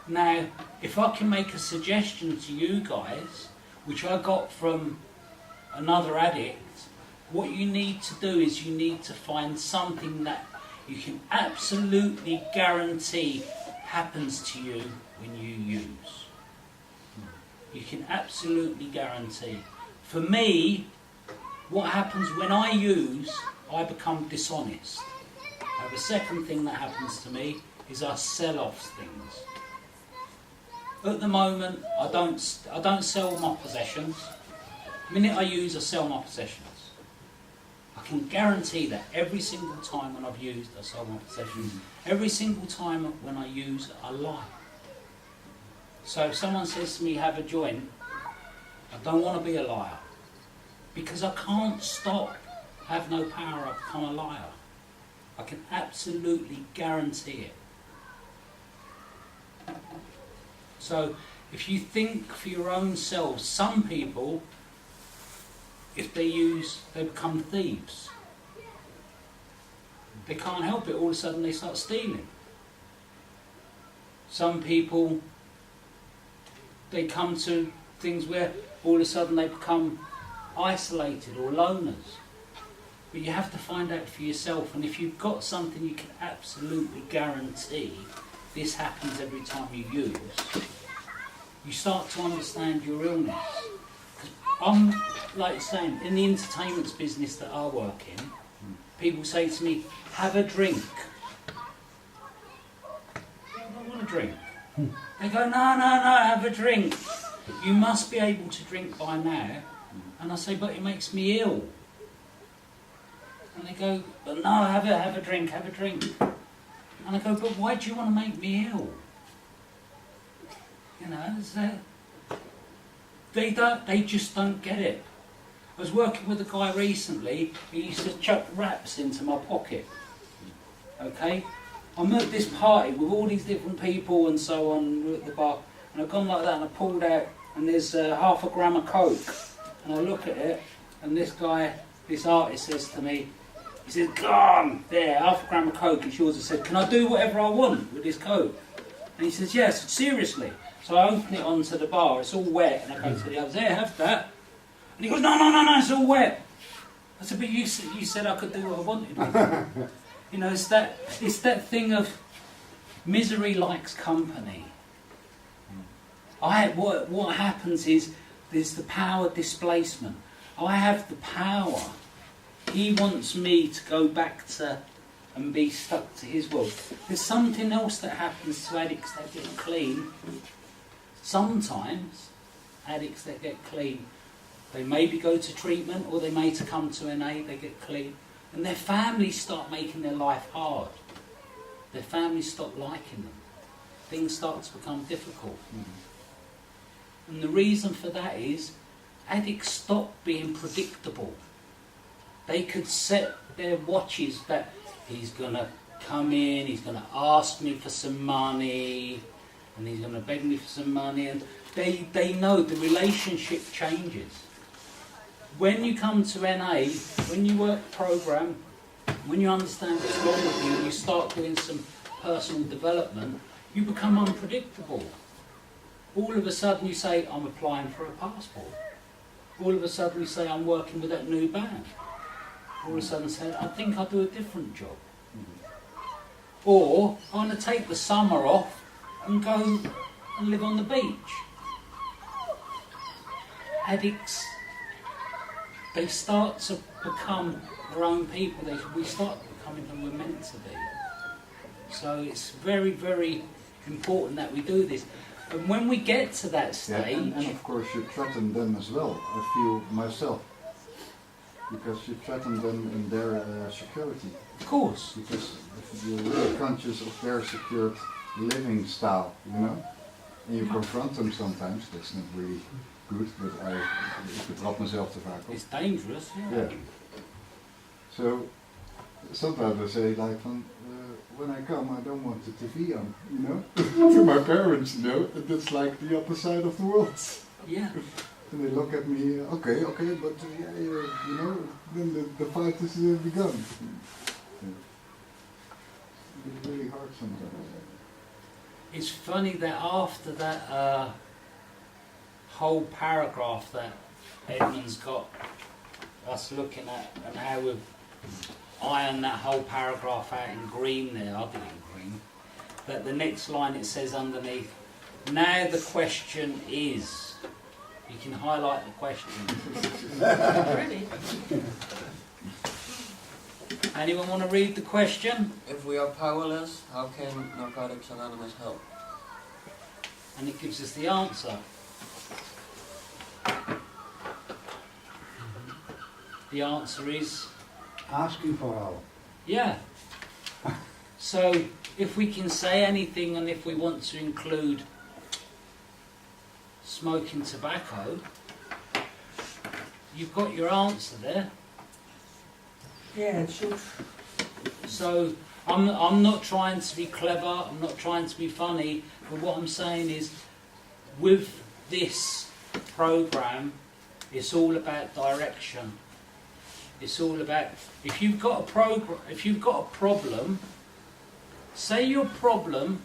now if I can make a suggestion to you guys, which I got from another addict, what you need to do is you need to find something that you can absolutely guarantee happens to you when you use. You can absolutely guarantee. For me, what happens when I use, I become dishonest. Now, the second thing that happens to me is I sell off things. At the moment, I don't sell my possessions. The minute I use, I sell my possessions. I can guarantee that every single time when I've used, I sell my possessions. Every single time when I use, I lie. So if someone says to me, have a joint, I don't want to be a liar. Because I can't stop. I have no power, I become a liar. I can absolutely guarantee it. So if you think for your own selves, some people, if they use, they become thieves. They can't help it, all of a sudden they start stealing. Some people, they come to things where all of a sudden they become isolated or loners. But you have to find out for yourself, and if you've got something you can absolutely guarantee this happens every time you use, you start to understand your illness. I'm like saying, in the entertainment business that I work in, people say to me, have a drink. I don't want a drink. They go, no, have a drink. You must be able to drink by now. And I say, but it makes me ill. And they go, but no, have a drink. And I go, but why do you want to make me ill? You know, they just don't get it. I was working with a guy recently, he used to chuck wraps into my pocket. Okay? I'm at this party with all these different people and so on at the bar, and I've gone like that and I pulled out, and there's half a gram of Coke. And I look at it, and this guy, this artist says to me, he says, "Go on, there, half a gram of Coke, it's yours." I said, "Can I do whatever I want with this Coke?" And he says, "Yes, seriously." So I open it onto the bar, it's all wet, and I go to the others, "There, have that." And he goes, no, it's all wet. I said, "But you said I could do what I wanted with it." You know, it's that thing of misery likes company. What happens is there's the power displacement. I have the power. He wants me to go back to and be stuck to his world. There's something else that happens to addicts that get clean. Sometimes addicts that get clean, they maybe go to treatment or they may come to NA, they get clean, and their families start making their life hard. Their families stop liking them. Things start to become difficult. And the reason for that is addicts stop being predictable. They could set their watches that he's going to come in, he's going to ask me for some money, and he's going to beg me for some money, and they know the relationship changes. When you come to NA, when you work the program, when you understand what's wrong with you, and you start doing some personal development, you become unpredictable. All of a sudden you say, "I'm applying for a passport." All of a sudden you say, "I'm working with that new band." All of a sudden say, "I think I'll do a different job." Or, "I'm going to take the summer off and go and live on the beach." Addicts, they start to become their own people. We start becoming who we're meant to be. So it's very, very important that we do this. And when we get to that stage... Yeah, and of course you threaten them as well, I feel myself. Because you threaten them in their security. Of course. Because if you're really conscious of their secured living style, you know, and you confront them sometimes, that's not really good, but ik betrap mezelf te vaak op. It's dangerous, yeah. So, sometimes I say like, when I come, I don't want the TV on, you know, to my parents, you know, and that's like the other side of the world. Yeah. And they look at me, okay, but you know, then the fight is begun. Yeah. It's really hard sometimes. It's funny that after that whole paragraph that Edmund's got us looking at, and how we've ironed that whole paragraph out in green there, I did it in green, But the next line it says underneath, now the question is. You can highlight the question. Really? Anyone want to read the question? If we are powerless, how can Narcotics Anonymous help? And it gives us the answer. The answer is Asking for help. yeah. So if we can say anything, and if we want to include smoking tobacco, you've got your answer there. Yeah, it should. So I'm not trying to be clever, I'm not trying to be funny, but what I'm saying is with this program, it's all about direction. It's all about, if you've got a problem, say your problem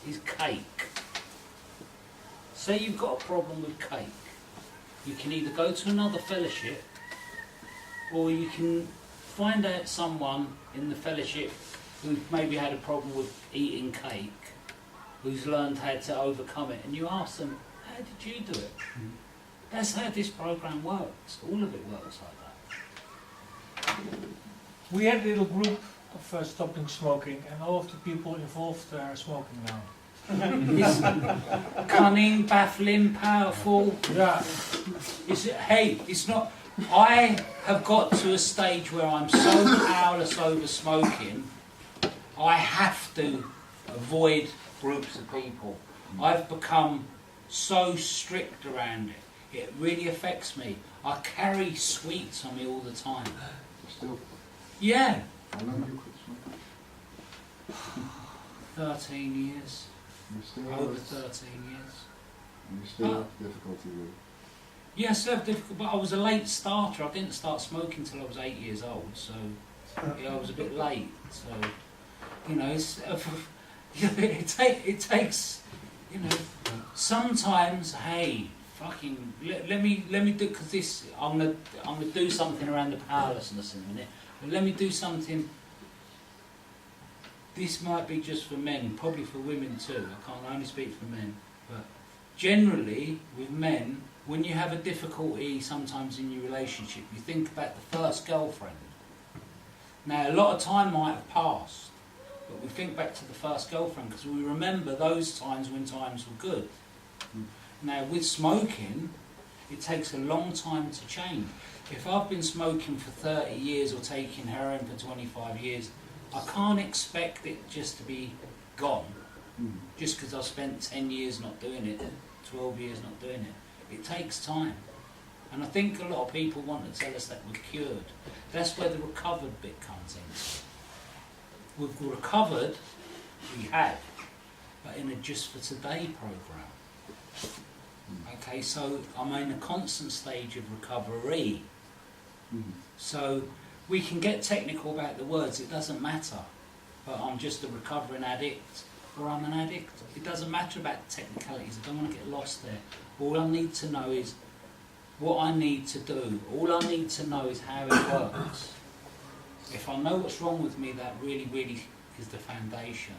is cake. Say you've got a problem with cake. You can either go to another fellowship, or you can find out someone in the fellowship who's maybe had a problem with eating cake, who's learned how to overcome it, and you ask them, how did you do it? That's how this program works. All of it works like that. We had a little group of stopping smoking, and all of the people involved are smoking now. It's cunning, baffling, powerful. Yeah. It's not. I have got to a stage where I'm so powerless over smoking, I have to avoid groups of people. I've become so strict around it. It really affects me. I carry sweets on me all the time. Still, Yeah. how long you quit smoking? 13 years. You still Over have, 13 years. you still have difficulty with it. Yes, I have difficult, but I was a late starter. I didn't start smoking until I was 8 years old, so yeah, I was a bit late. So, you know, it's, it takes, you know, sometimes. Hey, fucking, let me do, because this I'm gonna do something around the powerlessness in a minute. But let me do something. This might be just for men, probably for women too. I can't only speak for men, but generally with men, when you have a difficulty sometimes in your relationship, you think about the first girlfriend. Now, a lot of time might have passed, but we think back to the first girlfriend because we remember those times when times were good. Now, with smoking, it takes a long time to change. If I've been smoking for 30 years or taking heroin for 25 years, I can't expect it just to be gone, just because I've spent 10 years not doing it, 12 years not doing it. It takes time. And I think a lot of people want to tell us that we're cured. That's where the recovered bit comes in. We've recovered, we have, but in a Just for Today program. Okay, so I'm in a constant stage of recovery. So we can get technical about the words, it doesn't matter. But I'm just a recovering addict, or I'm an addict. It doesn't matter about the technicalities, I don't want to get lost there. All I need to know is what I need to do. All I need to know is how it works. If I know what's wrong with me, that really, really is the foundation.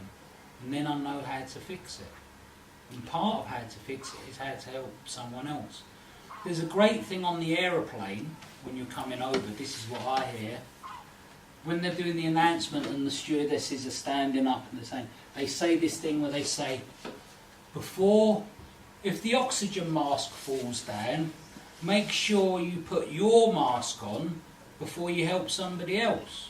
And then I know how to fix it. And part of how to fix it is how to help someone else. There's a great thing on the aeroplane when you're coming over, this is what I hear. When they're doing the announcement and the stewardesses are standing up and they're saying, they say this thing where they say, if the oxygen mask falls down, make sure you put your mask on before you help somebody else.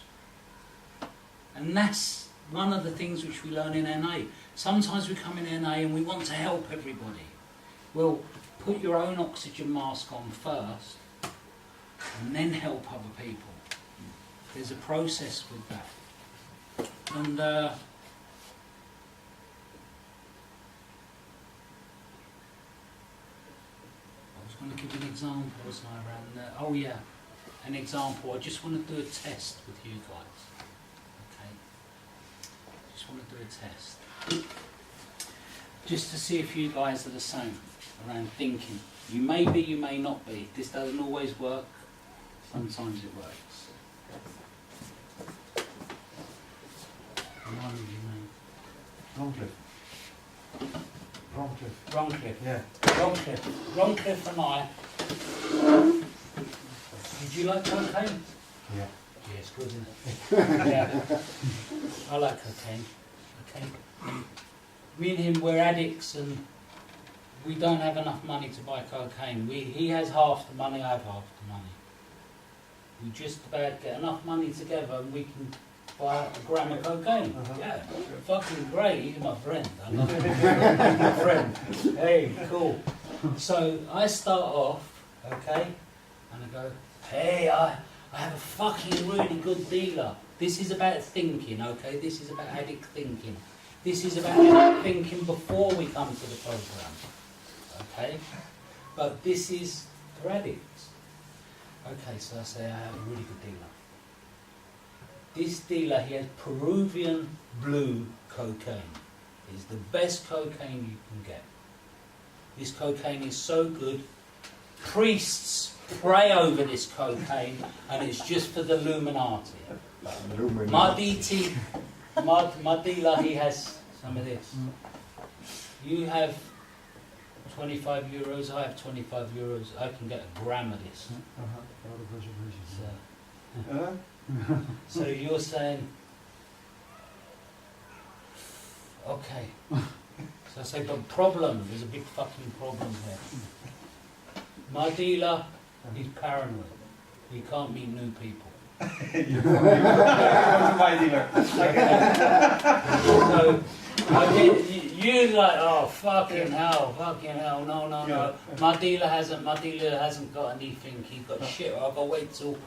And that's one of the things which we learn in NA. Sometimes we come in NA and we want to help everybody. Well, put your own oxygen mask on first and then help other people. There's a process with that. And I was going to give an example, wasn't I, around there? Oh yeah, an example. I just want to do a test with you guys. Okay? Just want to do a test. Just to see if you guys are the same around thinking. You may be, you may not be. This doesn't always work. Sometimes it works. One of you may. Roncliffe. Yeah. Roncliffe and I. Did you like cocaine? Yeah. Yeah, it's good, isn't it? Yeah. I like cocaine. Okay. Me and him, we're addicts and we don't have enough money to buy cocaine. He has half the money, I have half the money. We just about get enough money together and we can buy a gram of cocaine. Yeah, fucking great. He's my friend. I love him. He's my friend. Hey, cool. So I start off, okay, and I go, hey, I have a fucking really good dealer. This is about thinking, okay? This is about addict thinking. This is about addict thinking before we come to the program, okay? But this is for addicts. Okay, so I say I have a really good dealer. This dealer, he has Peruvian blue cocaine. It's the best cocaine you can get. This cocaine is so good, priests pray over this cocaine and it's just for the Illuminati. My DT, my dealer, he has some of this. You have 25 euros, I have 25 euros, I can get a gram of this. So you're saying, okay. So I say, but problem, there's a big fucking problem here. My dealer, he's paranoid. He can't meet new people. My dealer. So, you're like, oh, fucking hell, no. My dealer hasn't got anything, he's got shit, I'll wait till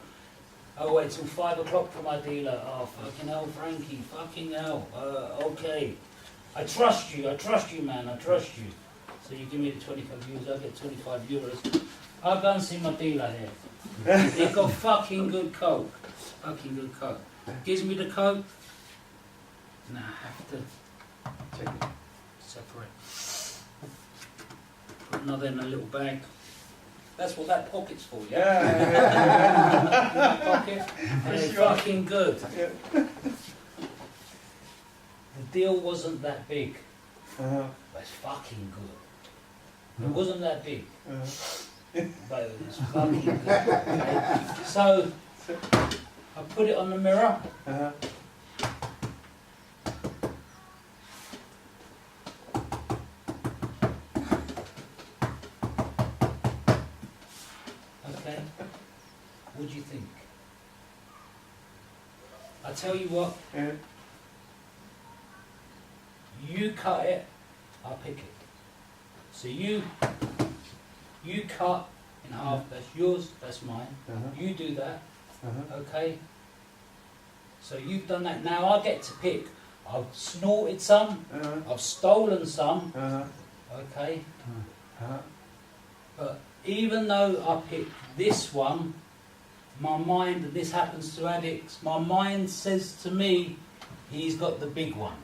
5 o'clock for my dealer. Oh, fucking hell, Frankie, fucking hell, okay. I trust you, man, I trust you. So you give me the 25 euros, I get 25 euros. I'll go and see my dealer here. He's got fucking good coke. Gives me the coke. Now I have to separate. Put another in a little bag. That's what that pocket's for, yeah? That pocket. It's fucking good. The deal wasn't that big, but it's fucking good. It wasn't that big, but it was fucking good. Okay? So I put it on the mirror. Okay, what do you think? I tell you what. You cut it, I'll pick it. So you cut in half, that's yours, that's mine. You do that, okay? So you've done that, now I get to pick. I've snorted some, I've stolen some, okay? But even though I picked this one, my mind, and this happens to addicts, my mind says to me, he's got the big one.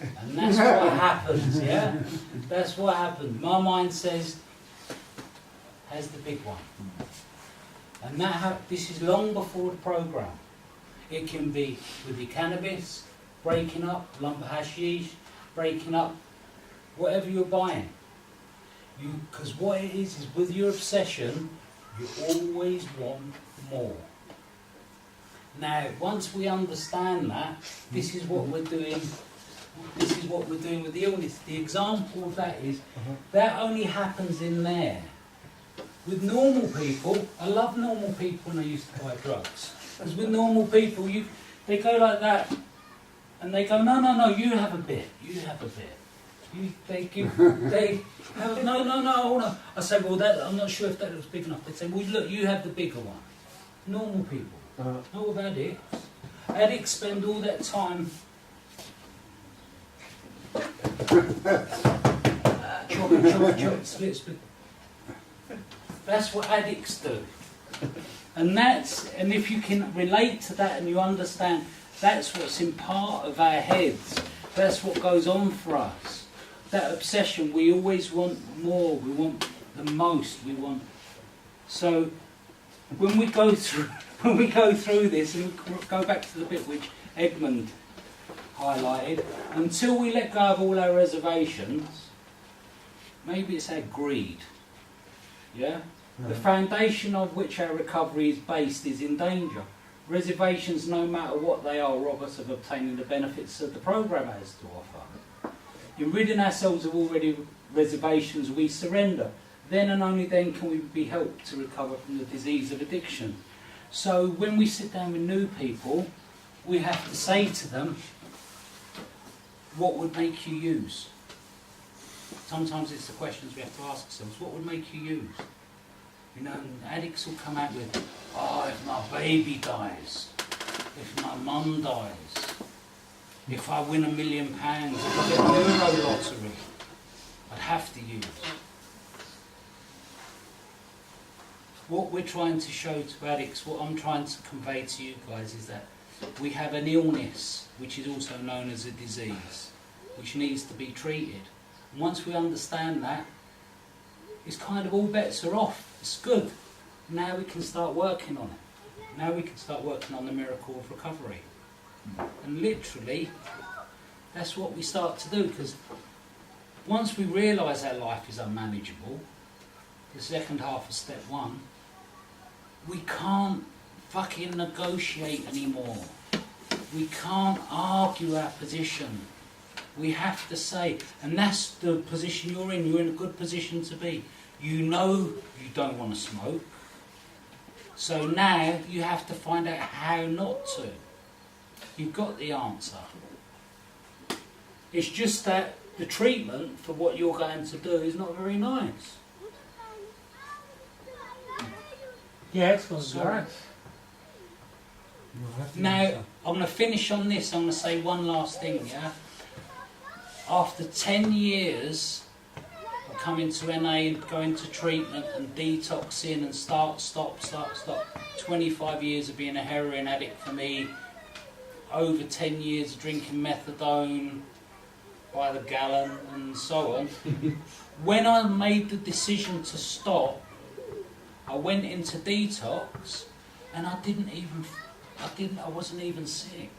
And that's what happens, yeah? That's what happens. My mind says, has the big one. And this is long before the program. It can be with your cannabis, breaking up, lump of hashish, breaking up, whatever you're buying. Because what it is with your obsession, you always want more. Now, once we understand that, this is what we're doing. This is what we're doing with the illness. The example of that is, that only happens in there. With normal people, I love normal people when I used to buy drugs. Because with normal people, they go like that, and they go, no, you have a bit, They have, no. I say, well, I'm not sure if that looks big enough. They say, well, look, you have the bigger one. Normal people. Not with addicts. Addicts spend all that time chop, split. That's what addicts do. And if you can relate to that and you understand, that's what's in part of our heads. That's what goes on for us. That obsession, we always want more, we want the most, So when we go through this, and go back to the bit which Egmont highlighted. Until we let go of all our reservations, maybe it's our greed. Yeah? The foundation of which our recovery is based is in danger. Reservations, no matter what they are, rob us of obtaining the benefits that the program has to offer. In ridding ourselves of already reservations, we surrender. Then and only then can we be helped to recover from the disease of addiction. So when we sit down with new people, we have to say to them, what would make you use? Sometimes it's the questions we have to ask ourselves. What would make you use? You know, addicts will come out with, oh, if my baby dies, if my mum dies, if I win £1 million, if I get the Euro lottery, I'd have to use. What we're trying to show to addicts, what I'm trying to convey to you guys is that we have an illness, which is also known as a disease, which needs to be treated. And once we understand that, it's kind of all bets are off. It's good. Now we can start working on it. Now we can start working on the miracle of recovery. And literally, that's what we start to do, because once we realise our life is unmanageable, the second half of step 1, we can't fucking negotiate anymore. We can't argue our position. We have to say, and that's the position you're in. You're in a good position to be. You know you don't want to smoke. So now you have to find out how not to. You've got the answer. It's just that the treatment for what you're going to do is not very nice. Yeah, it's going to be hard. Now, I'm going to finish on this. I'm going to say one last thing, yeah? After 10 years of coming to NA, going to treatment and detoxing and stop, 25 years of being a heroin addict for me, over 10 years of drinking methadone by the gallon and so on. When I made the decision to stop, I went into detox and I wasn't even sick.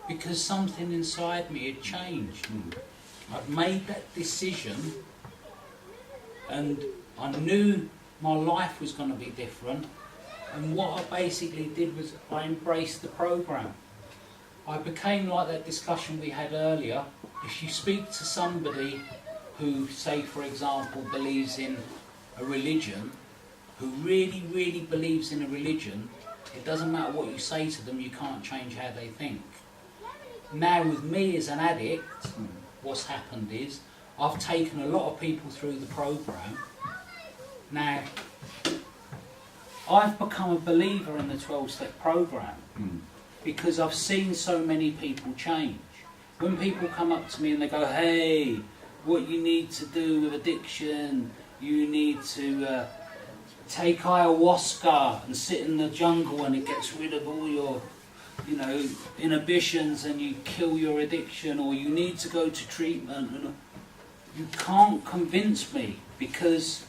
Because something inside me had changed. I'd made that decision and I knew my life was going to be different, and what I basically did was I embraced the program. I became like that discussion we had earlier. If you speak to somebody who, say for example, believes in a religion, who really, really believes in a religion, it doesn't matter what you say to them, you can't change how they think. Now with me as an addict, what's happened is I've taken a lot of people through the program. Now, I've become a believer in the 12-step program because I've seen so many people change. When people come up to me and they go, hey, what you need to do with addiction, you need to take ayahuasca and sit in the jungle and it gets rid of all your inhibitions and you kill your addiction, or you need to go to treatment. And you can't convince me, because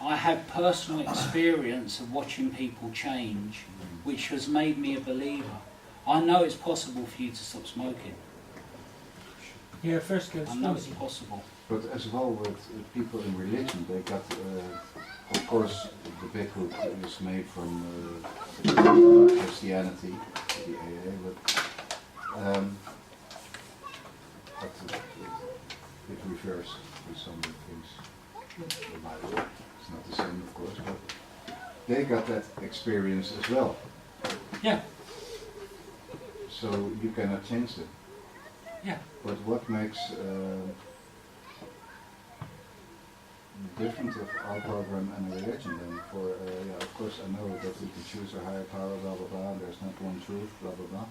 I have personal experience of watching people change, which has made me a believer. I know it's possible for you to stop smoking. Yeah, first get I know it's possible. But as well with people in religion, they got, of course, the big group is made from Christianity, the AA, but it refers to some things. The Bible, it's not the same, of course, but they got that experience as well. Yeah. So you cannot change them. Yeah. But what makes difference of our program and a religion then? For of course I know that we can choose a higher power, blah blah blah. There's not one truth, blah blah blah.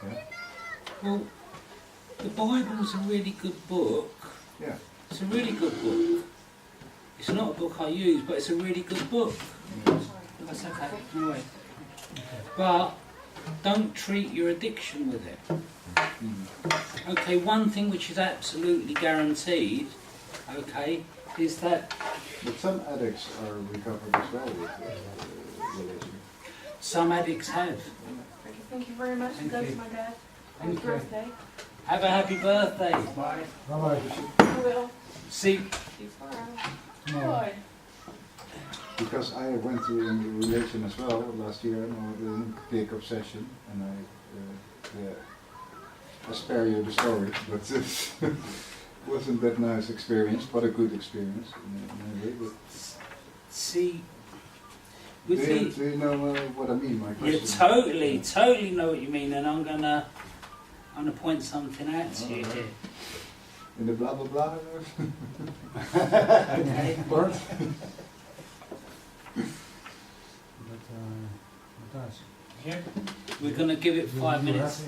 Yeah. Well, the Bible's a really good book. Yeah. It's a really good book. It's not a book I use, but it's a really good book. That's okay. Anyway. But don't treat your addiction with it. Okay, one thing which is absolutely guaranteed, okay, is that... But some addicts are recovered as well with religion. Some addicts have. Thank you very much. Thank Go you. to my dad. Happy birthday. Have a happy birthday. Bye. You will. See, Mooi. Because I went through a relation as well last year, and a big obsession, and I spare you the story, but it wasn't that nice experience, but a good experience in a way. But see, do with you know what I mean? My you question. totally know what you mean, and I'm gonna point something out to you here. In the blah blah blah. Okay. Yeah. We're gonna give it 5 minutes.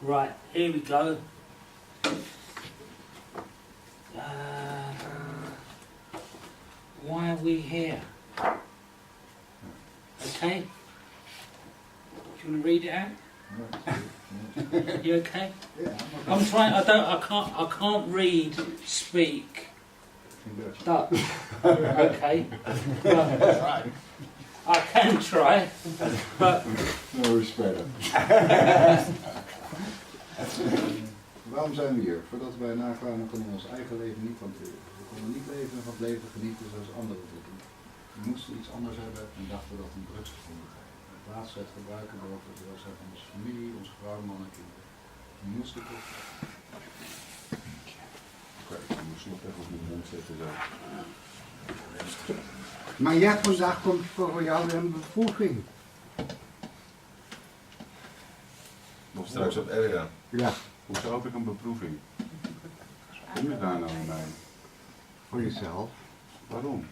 Right, here we go. Why are we here? Okay. Do you want to read it out? You okay? Yeah. I'm trying. I can't read, speak Dutch. Okay. But I can try, but No respect. Waarom zijn we hier? Voordat wij nakwamen konden we ons eigen leven niet hanteren. We konden niet leven van het leven genieten zoals anderen dat doen. We moesten iets anders hebben en dachten dat een drugsgevoeligheid. Het laatste het gebruiken door het welzijn van onze familie, onze vrouw, man en kinderen. We moesten toch. Oké, ik moet nog even op mijn mond zetten zo. Maar ja, vandaag komt voor jou weer een beproeving. Nog straks op area. Ja, Hoezo heb ik een beproeving? Kom je daar nou in mij? voor jezelf. Waarom?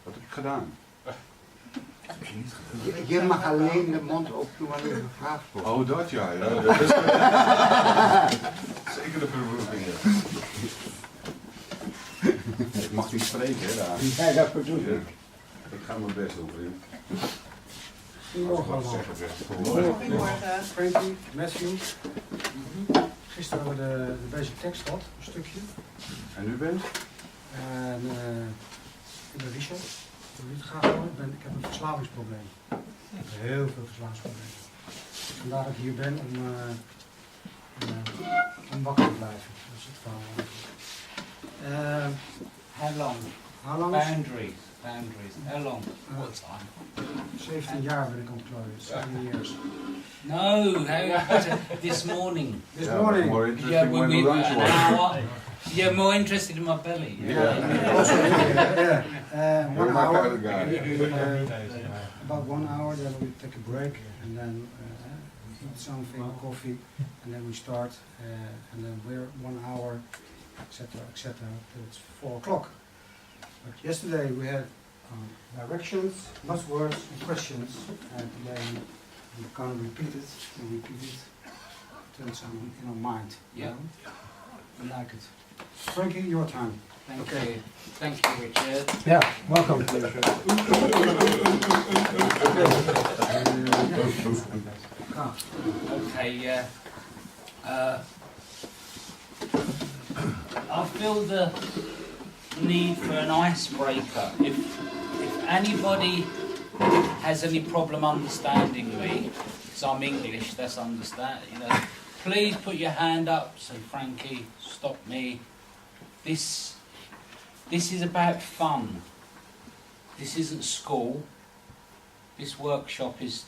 Wat heb ik gedaan? Je mag alleen de mond open doen wanneer je gevraagd wordt. Oh, dat ja. Ja. Dat is zeker de beproeving. Ja. Ik mag niet spreken, hè, daar. Ja, dat bedoel ik. Ja. Ik ga mijn best doen, vriend. Goedemorgen. Frankie, Matthew. Gisteren hebben we de basic tekst gehad, een stukje. En u bent? En ik ben Richard. Ik wil niet graag horen. Ik heb een verslavingsprobleem. Ik heb heel veel verslavingsproblemen. Vandaar dat ik hier ben om wakker te blijven. Dat is het verhaal. how long? How long? Boundaries. How long? What time? 17 jaar ben ik ontplooid. 17 years. No, this morning. This Yeah, morning. more Yeah, interesting when when we the were lunch an was. hour. You're more interested in my belly. Also, yeah. 1 You're my hour. kind of guy. About 1 hour, then we take a break, and then eat something, coffee, and then we start, and then we're 1 hour, etc., etc. It's 4 o'clock. But yesterday we had directions, buzzwords, and questions, and then we kind of repeat it, turns on in our mind. Yeah. I like it. Frankie, your time. Thank you. Thank you, Richard. Yeah, welcome. Okay, yeah. I feel the need for an icebreaker. If anybody has any problem understanding me, because I'm English, that's understand. Please put your hand up. Say, Frankie, stop me. This is about fun. This isn't school. This workshop is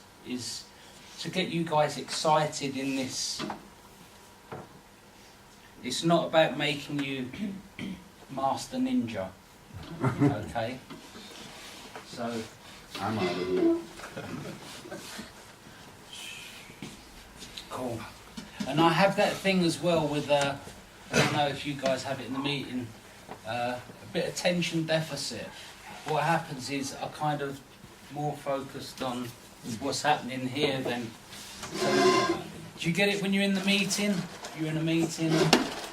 to get you guys excited in this. It's not about making you master ninja. Okay? So I'm out of here. cool. And I have that thing as well with I don't know if you guys have it in the meeting, a bit of attention deficit. What happens is I kind of more focused on what's happening here than. Do you get it when you're in the meeting? You're in a meeting,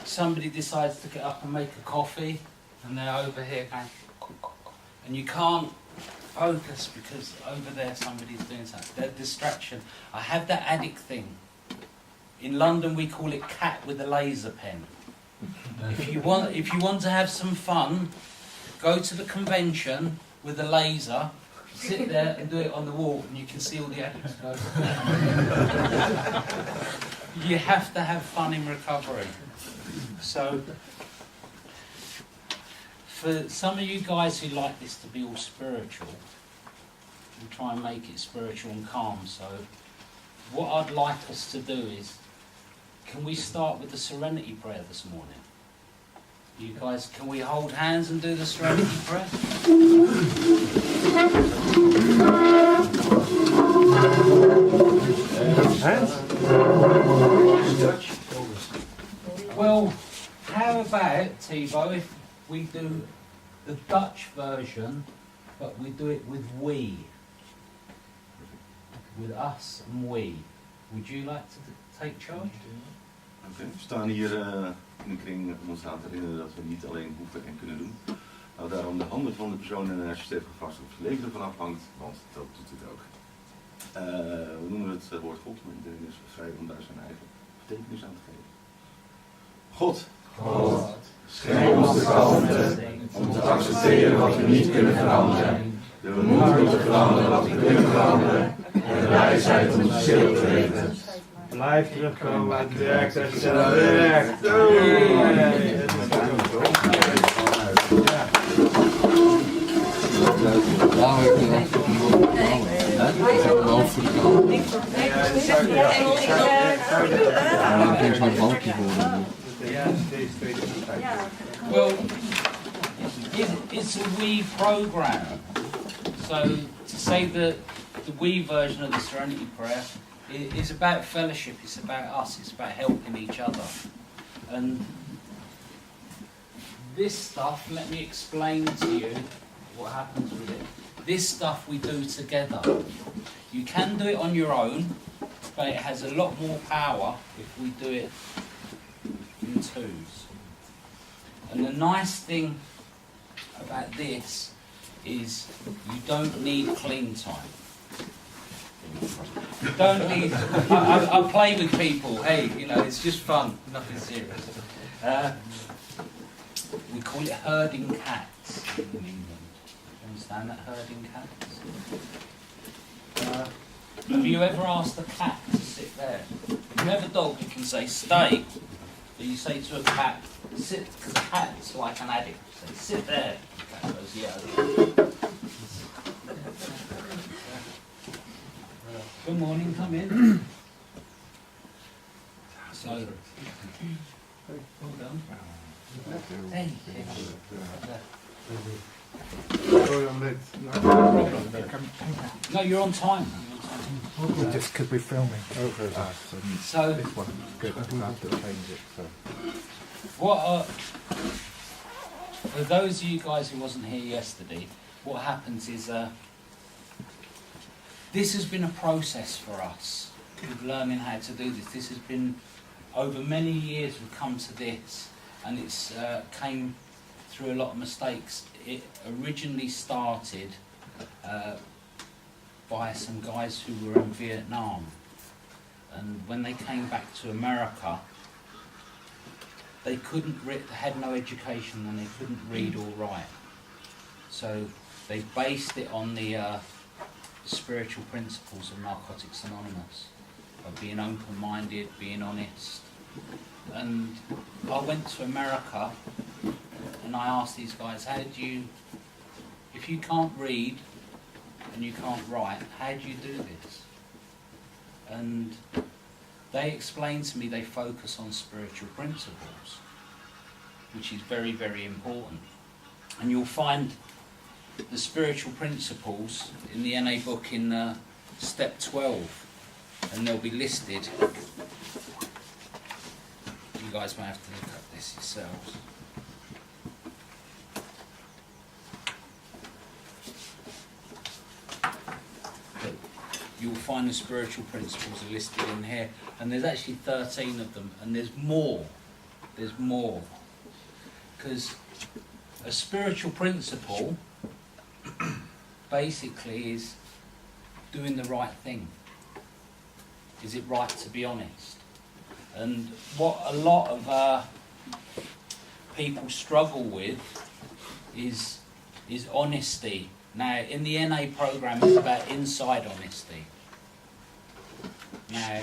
somebody decides to get up and make a coffee, and they're over here going, and you can't focus because over there somebody's doing something. They're distraction. I have that addict thing. In London we call it cat with a laser pen. If you want to have some fun, Go to the convention with a laser, sit there and do it on the wall, and you can see all the addicts go. You have to have fun in recovery. So, for some of you guys who like this to be all spiritual, we'll try and make it spiritual and calm. So, what I'd like us to do is, can we start with the Serenity Prayer this morning? You guys, can we hold hands and do the Serenity Prayer? Well, how about, Thibaut, if we do the Dutch version, but we do it with we? With us and we. Would you like to take charge? Oké, we staan hier in een kring om ons aan te herinneren dat we niet alleen hoeven en kunnen doen. Nou, daarom de handen van de persoon en als je stevig vast op zijn leven ervan afhangt, want dat doet het ook. We noemen het woord God, maar iedereen is vrij om daar zijn eigen betekenis aan te geven. God. God, schenk ons de kalmte om te accepteren wat we niet kunnen veranderen, de moed om te veranderen wat we kunnen veranderen en de wijsheid om het verschil te weten. Blijf terugkomen uit het werk, dat je dat werkt. Well, it's a we program. So to say the we version of the Serenity Prayer is about fellowship, it's about us, it's about helping each other. And this stuff, let me explain to you what happens with it. This stuff we do together. You can do it on your own, but it has a lot more power if we do it in twos. And the nice thing about this is you don't need clean time. You don't need... I play with people, hey, you know, it's just fun, nothing serious. We call it herding cats in England. You understand that, herding cats? Have you ever asked a cat to sit there? If you have a dog, you can say, stay. But you say to a cat, sit, because a cat's like an addict. You say, sit there. The cat goes, yeah. Good morning, come in. So, well done. Hey. Sorry, I'm late. No problem. No, you're on time. Just because we're filming. So, this one, good. I have to change it. So. What for those of you guys who wasn't here yesterday, what happens is this has been a process for us with learning how to do this. This has been over many years we've come to this, and it's came through a lot of mistakes. It originally started by some guys who were in Vietnam, and when they came back to America, they had no education and they couldn't read or write. So they based it on the spiritual principles of Narcotics Anonymous, of being open-minded, being honest. And I went to America and I asked these guys, if you can't read and you can't write, how do you do this? And they explained to me they focus on spiritual principles, which is very, very important. And you'll find the spiritual principles in the NA book in step 12, and they'll be listed. You guys might have to look up this yourselves. But you'll find the spiritual principles are listed in here, and there's actually 13 of them, and there's more. There's more. Because a spiritual principle basically is doing the right thing. Is it right to be honest? And what a lot of people struggle with is is honesty. Now, in the NA program, it's about inside honesty. Now,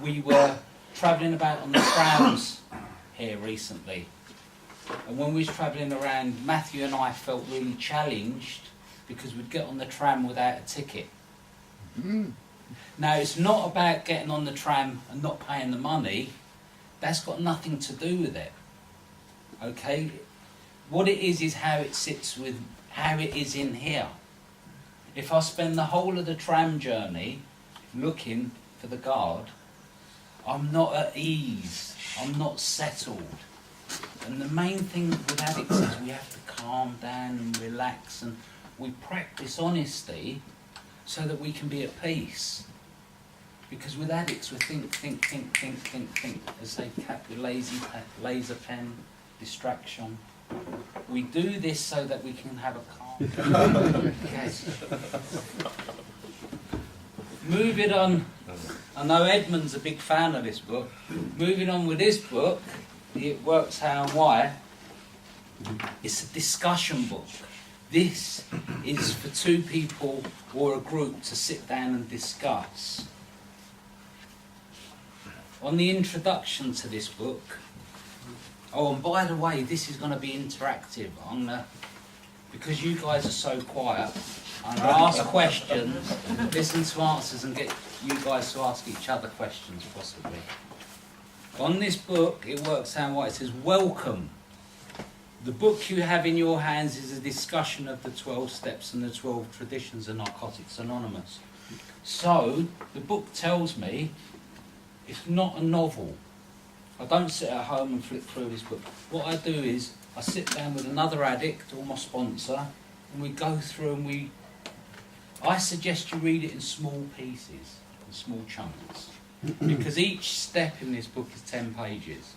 we were travelling about on the trams here recently, and when we was travelling around, Matthew and I felt really challenged because we'd get on the tram without a ticket. Now, it's not about getting on the tram and not paying the money. That's got nothing to do with it. Okay? What it is how it sits with how it is in here. If I spend the whole of the tram journey looking for the guard, I'm not at ease. I'm not settled. And the main thing with addicts is we have to calm down and relax, and we practice honesty so that we can be at peace. Because with addicts we think, as they tap with laser pen, distraction. We do this so that we can have a calm. Okay. Moving on, I know Edmund's a big fan of this book. Moving on with this book, It Works How and Why, it's a discussion book. This is for two people or a group to sit down and discuss. On the introduction to this book, oh, and by the way, this is going to be interactive. Because you guys are so quiet, I'm going to ask questions, listen to answers, and get you guys to ask each other questions, possibly. On this book, It Works How and Why, it says, welcome. The book you have in your hands is a discussion of the 12 steps and the 12 traditions of Narcotics Anonymous. So, the book tells me it's not a novel. I don't sit at home and flip through this book. What I do is, I sit down with another addict or my sponsor, and we go through and I suggest you read it in small pieces, in small chunks. Because each step in this book is 10 pages.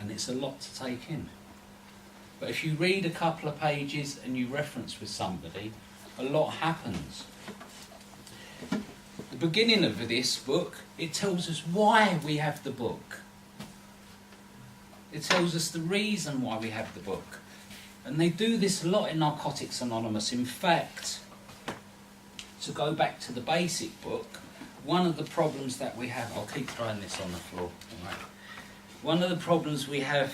And it's a lot to take in. But if you read a couple of pages and you reference with somebody, a lot happens. The beginning of this book, it tells us why we have the book. It tells us the reason why we have the book. And they do this a lot in Narcotics Anonymous. In fact, to go back to the basic book, one of the problems that we have, I'll keep throwing this on the floor. Right. One of the problems we have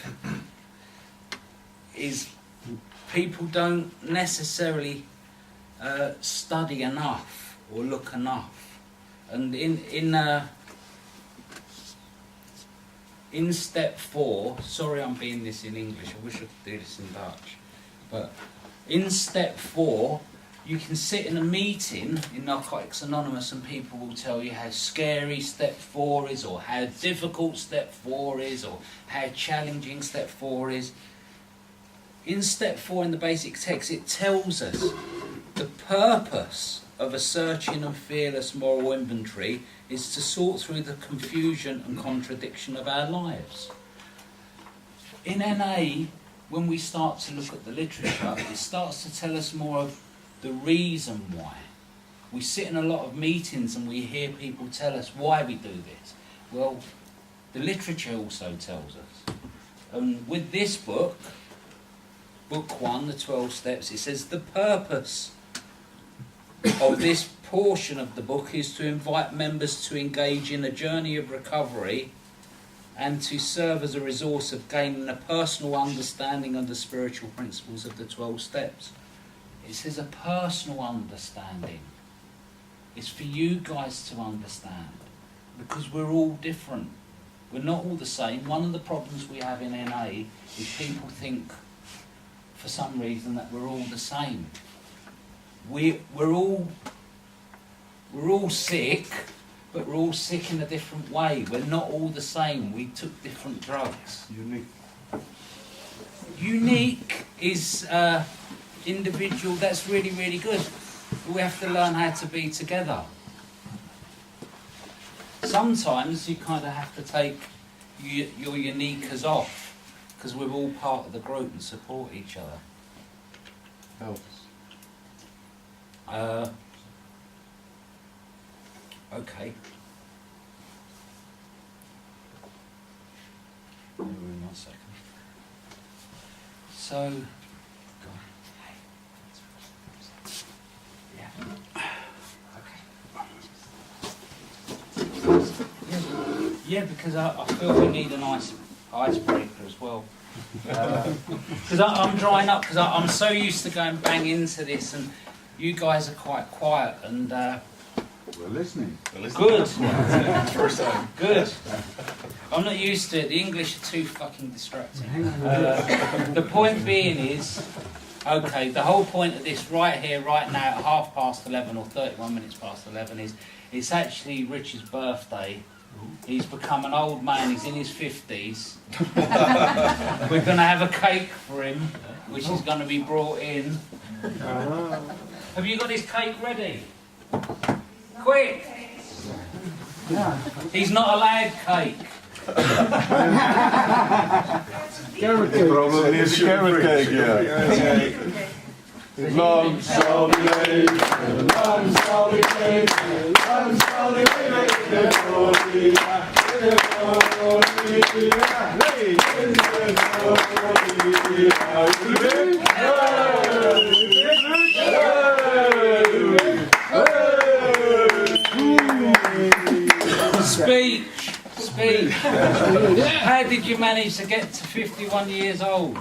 is people don't necessarily study enough or look enough. And in step 4, sorry I'm being this in English, I wish I could do this in Dutch, but in step 4, you can sit in a meeting in Narcotics Anonymous and people will tell you how scary step 4 is, or how difficult step 4 is, or how challenging step 4 is. In step 4 in the basic text, it tells us the purpose of a searching and fearless moral inventory is to sort through the confusion and contradiction of our lives. In NA, when we start to look at the literature, it starts to tell us more of the reason why. We sit in a lot of meetings and we hear people tell us why we do this. Well, the literature also tells us. And with this book, Book 1, the 12 steps, it says the purpose of this portion of the book is to invite members to engage in a journey of recovery and to serve as a resource of gaining a personal understanding of the spiritual principles of the 12 steps. It says a personal understanding. It's for you guys to understand, because we're all different. We're not all the same. One of the problems we have in NA is people think for some reason that we're all the same. We're all sick, but we're all sick in a different way. We're not all the same. We took different drugs. Unique is individual. That's really, really good. We have to learn how to be together. Sometimes you kind of have to take your uniquers off, because we're all part of the group and support each other. Helps. Okay. Give me 1 second. So, yeah, because I feel we need a nice icebreaker as well. Because I'm drying up, because I'm so used to going bang into this, and you guys are quite quiet, and We're listening. good. First time. Good. I'm not used to it. The English are too fucking distracting. The point being is, okay, the whole point of this right here, right now, at 11:30 or 31 minutes past 11, is it's actually Richard's birthday. He's become an old man. He's in his 50s. We're going to have a cake for him, which is going to be brought in. Have you got his cake ready? Quick! He's not allowed cake. Carrot cake. Probably is carrot cake, yeah. Lang zal die leven, lang zal die leven, lang zal die leven, de gloria, de gloria, nee, de gloria. Speech! Speech! How did you manage to get to 51 years old?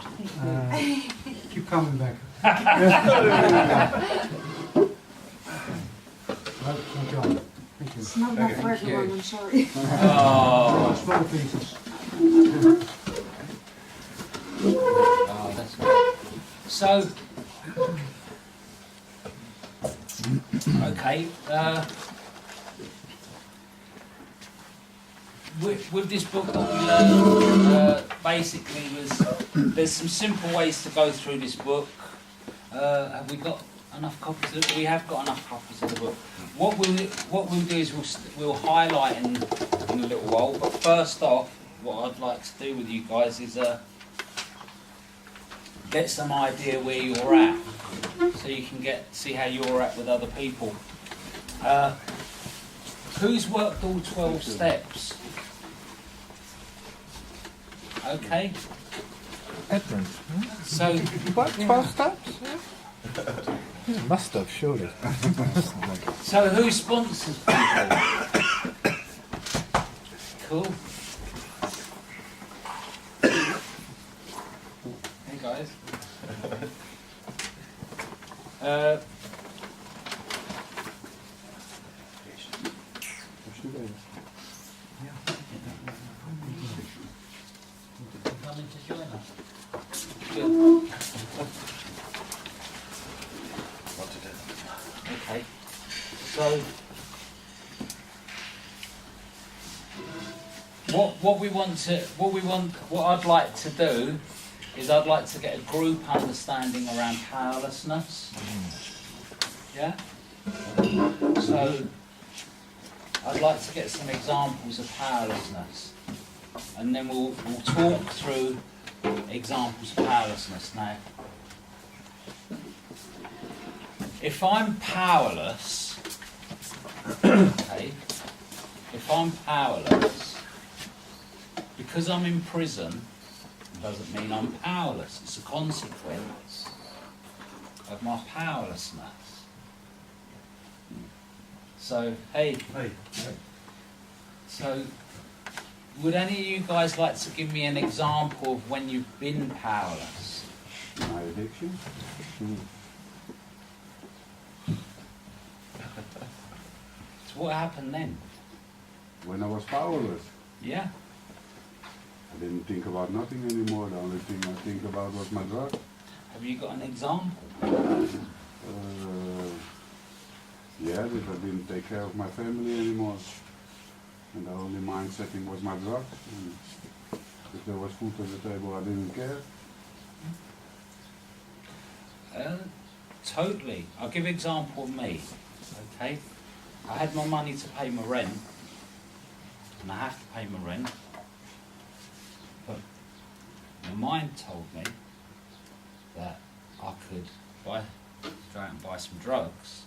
Keep coming back. Well, thank you. Thank you. It's not enough for everyone, I'm sorry. Oh, Small pieces. oh that's good. So, okay. With this book, what we learned basically was there's some simple ways to go through this book. Have we got enough copies of it? We have got enough copies of the book. What we'll do is we'll highlight in a little while. But first off, what I'd like to do with you guys is get some idea where you're at, so you can see how you're at with other people. Who's worked all 12 steps? Okay. Edmund. So, What, 12 steps? Must have, surely. so who sponsors people? Cool. Hey guys. Coming to join us. Good. Okay. So, what I'd like to do is I'd like to get a group understanding around powerlessness. Yeah. So, I'd like to get some examples of powerlessness, and then we'll talk through examples of powerlessness. Now, if I'm powerless, okay, if I'm powerless, because I'm in prison, doesn't mean I'm powerless. It's a consequence of my powerlessness. So, hey. So, would any of you guys like to give me an example of when you've been powerless? My addiction. So what happened then? When I was powerless, Yeah? I didn't think about nothing anymore. The only thing I think about was my drug. Have you got an example? Yeah, that I didn't take care of my family anymore. And the only mind setting was my drugs. And if there was food on the table, I didn't care. Totally. I'll give an example of me. Okay? I had my money to pay my rent, and I have to pay my rent, but my mind told me that I could go out and buy some drugs,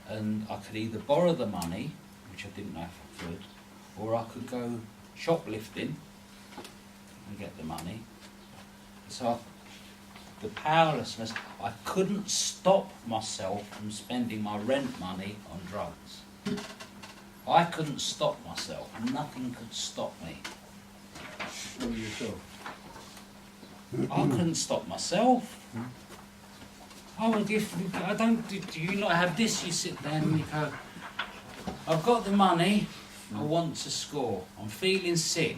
and I could either borrow the money, which I didn't know if I could, or I could go shoplifting and get the money. So the powerlessness. I couldn't stop myself from spending my rent money on drugs. I couldn't stop myself. Nothing could stop me. Only yourself. I couldn't stop myself. I would I don't. Do you not have this? You sit there and you go, I've got the money. I want to score. I'm feeling sick.